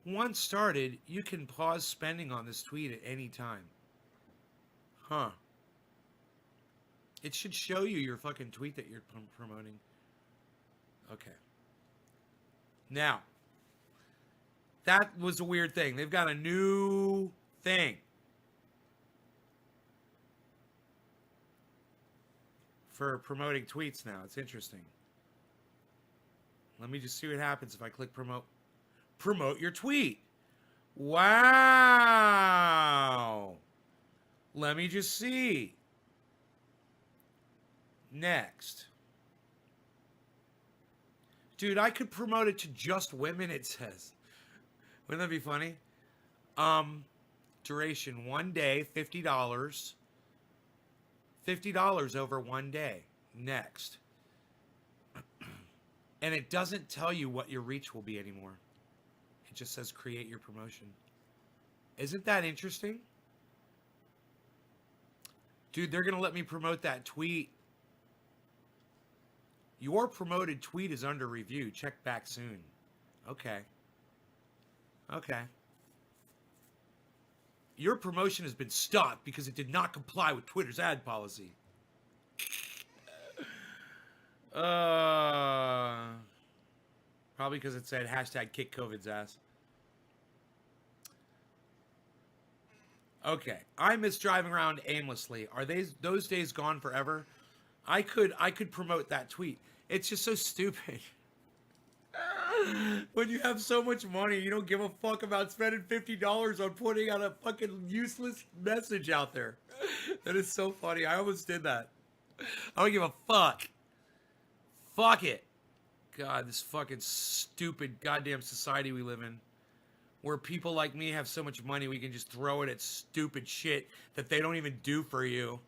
Once started, you can pause spending on this tweet at any time. Huh. It should show you your fucking tweet that you're promoting. Okay. Now, that was a weird thing. They've got a new thing. For promoting tweets now. It's interesting. Let me just see what happens if I click promote. Promote your tweet. Wow. Let me just see. Next. Dude, I could promote it to just women, it says. Wouldn't that be funny? Duration, 1 day, $50. $50 over 1 day. Next. And it doesn't tell you what your reach will be anymore. It just says create your promotion. Isn't that interesting? Dude, they're going to let me promote that tweet. Your promoted tweet is under review. Check back soon. Okay. Okay. Your promotion has been stopped because it did not comply with Twitter's ad policy. Probably because it said hashtag kick COVID's ass. Okay. I miss driving around aimlessly. Are those days gone forever? I could promote that tweet. It's just so stupid. When you have so much money, you don't give a fuck about spending $50 on putting out a fucking useless message out there. That is so funny. I almost did that. I don't give a fuck. Fuck it. God, this fucking stupid goddamn society we live in. Where people like me have so much money we can just throw it at stupid shit that they don't even do for you.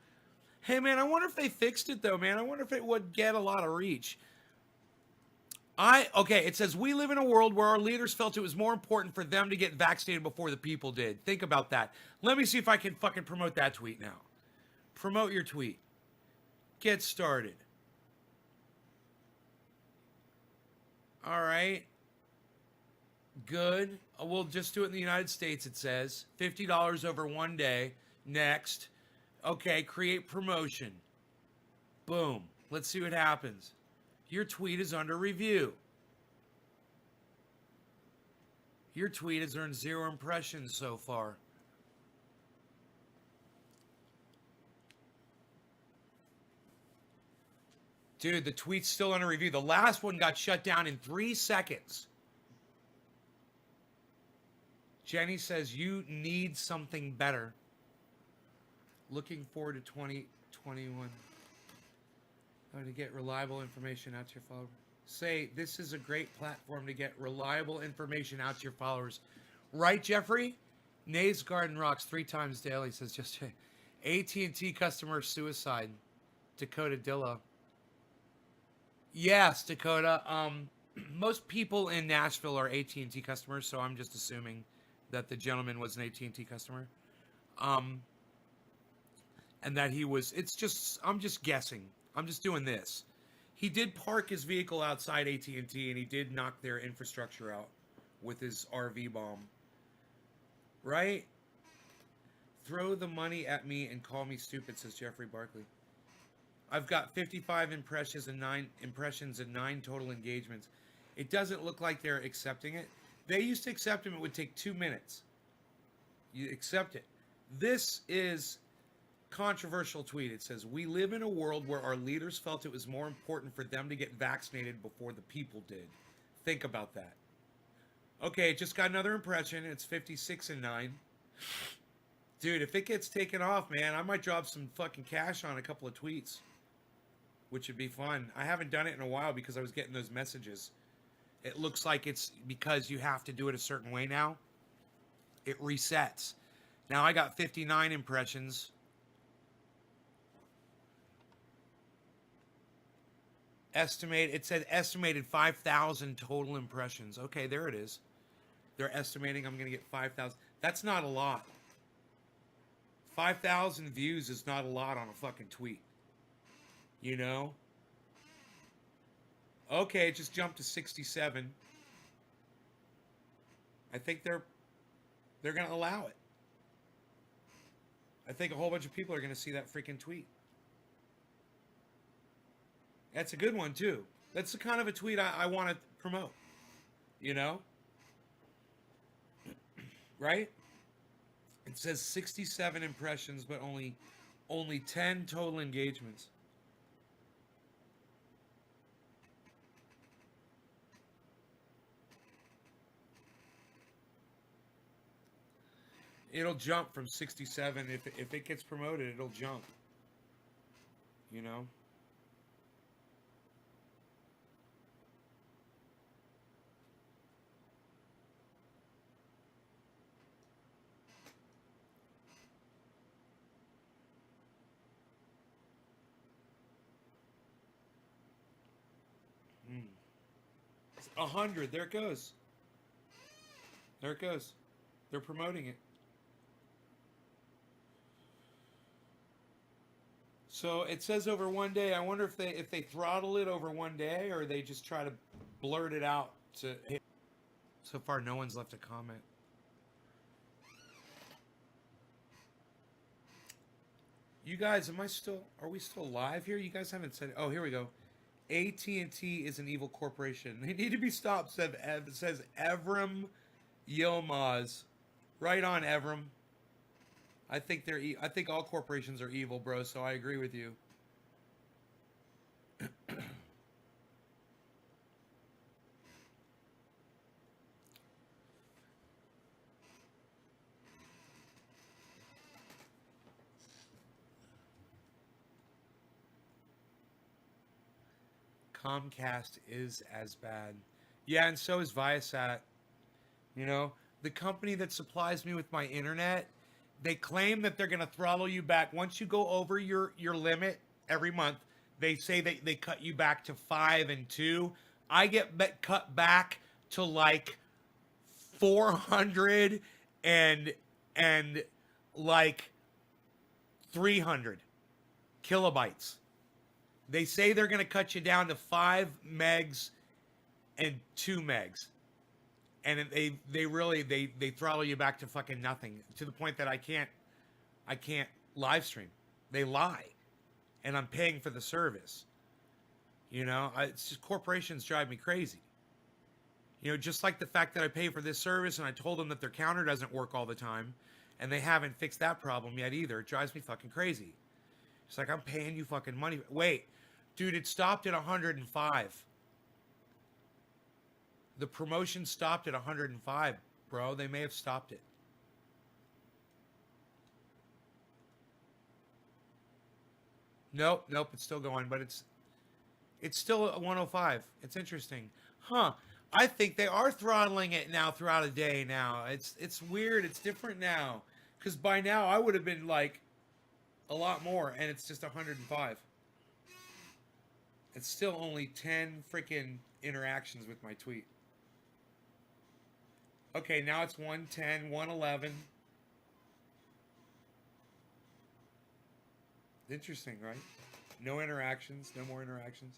Hey, man, I wonder if they fixed it, though, man. I wonder if it would get a lot of reach. Okay, it says, we live in a world where our leaders felt it was more important for them to get vaccinated before the people did. Think about that. Let me see if I can fucking promote that tweet now. Promote your tweet. Get started. All right. Good. We'll just do it in the United States, it says. $50 over 1 day. Next. Okay, create promotion. Boom. Let's see what happens. Your tweet is under review. Your tweet has earned 0 impressions so far. Dude, the tweet's still under review. The last one got shut down in 3 seconds. Jenny says, you need something better. Looking forward to 2021. To get reliable information out to your followers. Say, this is a great platform to get reliable information out to your followers. Right, Jeffrey? Nays Garden Rocks 3 times daily says just AT&T customer suicide. Dakota Dilla. Yes, Dakota. Most people in Nashville are AT&T customers, so I'm just assuming that the gentleman was an AT&T customer. And that he was, I'm just guessing. I'm just doing this. He did park his vehicle outside AT&T, and he did knock their infrastructure out with his RV bomb. Right? Throw the money at me and call me stupid, says Jeffrey Barkley. I've got 55 impressions and 9 total engagements. It doesn't look like they're accepting it. They used to accept them. It would take 2 minutes. You accept it. This is controversial tweet. It says, we live in a world where our leaders felt it was more important for them to get vaccinated before the people did. Think about that. Okay, it just got another impression. It's 56 and 9. Dude, if it gets taken off, man, I might drop some fucking cash on a couple of tweets, which would be fun. I haven't done it in a while because I was getting those messages. It looks like it's because you have to do it a certain way now. It resets. Now I got 59 impressions. It said estimated 5,000 total impressions. Okay, there it is. They're estimating I'm going to get 5,000. That's not a lot. 5,000 views is not a lot on a fucking tweet. You know? Okay, it just jumped to 67. I think they're going to allow it. I think a whole bunch of people are going to see that freaking tweet. That's a good one, too. That's the kind of a tweet I want to promote. You know? Right? It says 67 impressions, but only 10 total engagements. It'll jump from 67. If it gets promoted, it'll jump. You know? Hmm. 100. There it goes. There it goes. They're promoting it. So it says over one day. I wonder if they throttle it over one day, or they just try to blurt it out to hit. So far, no one's left a comment. You guys, are we still live here? You guys haven't said, oh, here we go. AT&T is an evil corporation. They need to be stopped, says Evram Yilmaz. Right on, Evram. I think I think all corporations are evil, bro, so I agree with you. Comcast is as bad. Yeah, and so is Viasat. You know, the company that supplies me with my internet, they claim that they're going to throttle you back. Once you go over your limit every month, they say they cut you back to 5 and 2. I get cut back to like 400 and like 300 kilobytes. They say they're going to cut you down to 5 megs and 2 megs. And they really throttle you back to fucking nothing, to the point that I can't live stream. They lie. And I'm paying for the service. You know, it's just, corporations drive me crazy. You know, just like the fact that I pay for this service and I told them that their counter doesn't work all the time, and they haven't fixed that problem yet either. It drives me fucking crazy. It's like, I'm paying you fucking money. Wait, dude, it stopped at 105. The promotion stopped at 105, bro. They may have stopped it. Nope, it's still going, but it's It's still at 105. It's interesting. Huh. I think they are throttling it now throughout a day now. It's weird. It's different now. Because by now I would have been like a lot more, and it's just 105. It's still only 10 freaking interactions with my tweet. Okay, now it's 110, 111. Interesting, right? No interactions, no more interactions.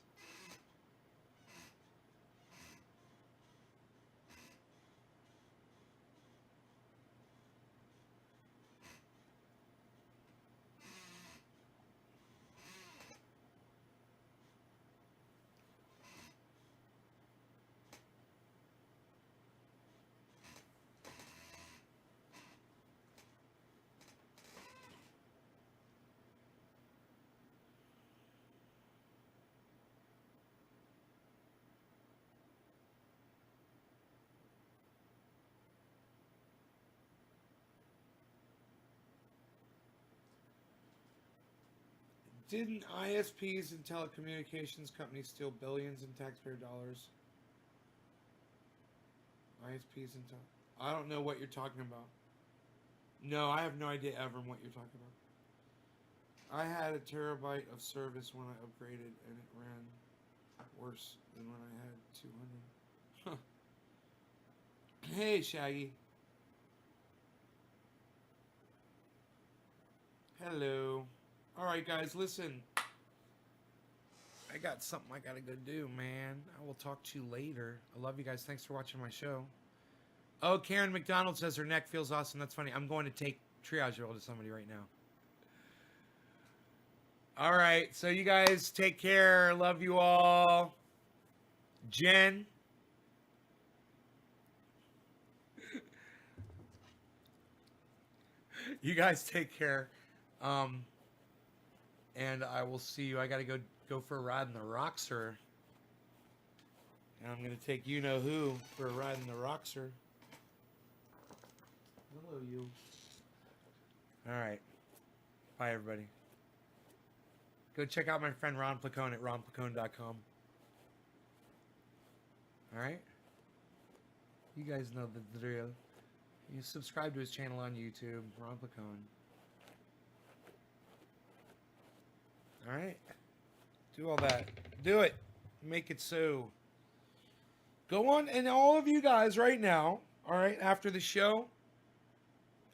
Didn't ISPs and telecommunications companies steal billions in taxpayer dollars? ISPs and I don't know what you're talking about. No, I have no idea, Evram, what you're talking about. I had a terabyte of service when I upgraded, and it ran worse than when I had 200. Huh. Hey, Shaggy. Hello. All right, guys, listen. I got something I got to go do, man. I will talk to you later. I love you guys. Thanks for watching my show. Oh, Karen McDonald says her neck feels awesome. That's funny. I'm going to take triage roll to somebody right now. All right, so you guys take care. Love you all. Jen. You guys take care. And I will see you. I got to go for a ride in the Roxer. And I'm going to take you-know-who for a ride in the Roxer. Hello, you. All right. Bye, everybody. Go check out my friend Ron Placone at ronplacone.com. All right? You guys know the drill. You subscribe to his channel on YouTube, Ron Placone. All right? Do all that. Do it. Make it so. Go on, and all of you guys right now, all right, after the show,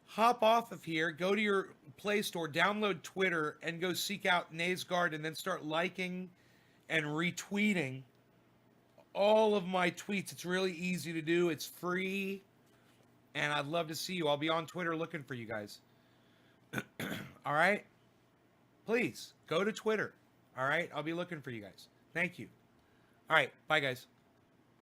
hop off of here, go to your Play Store, download Twitter, and go seek out Naysguard, and then start liking and retweeting all of my tweets. It's really easy to do. It's free, and I'd love to see you. I'll be on Twitter looking for you guys. All right? Please, go to Twitter. All right? I'll be looking for you guys. Thank you. All right. Bye, guys.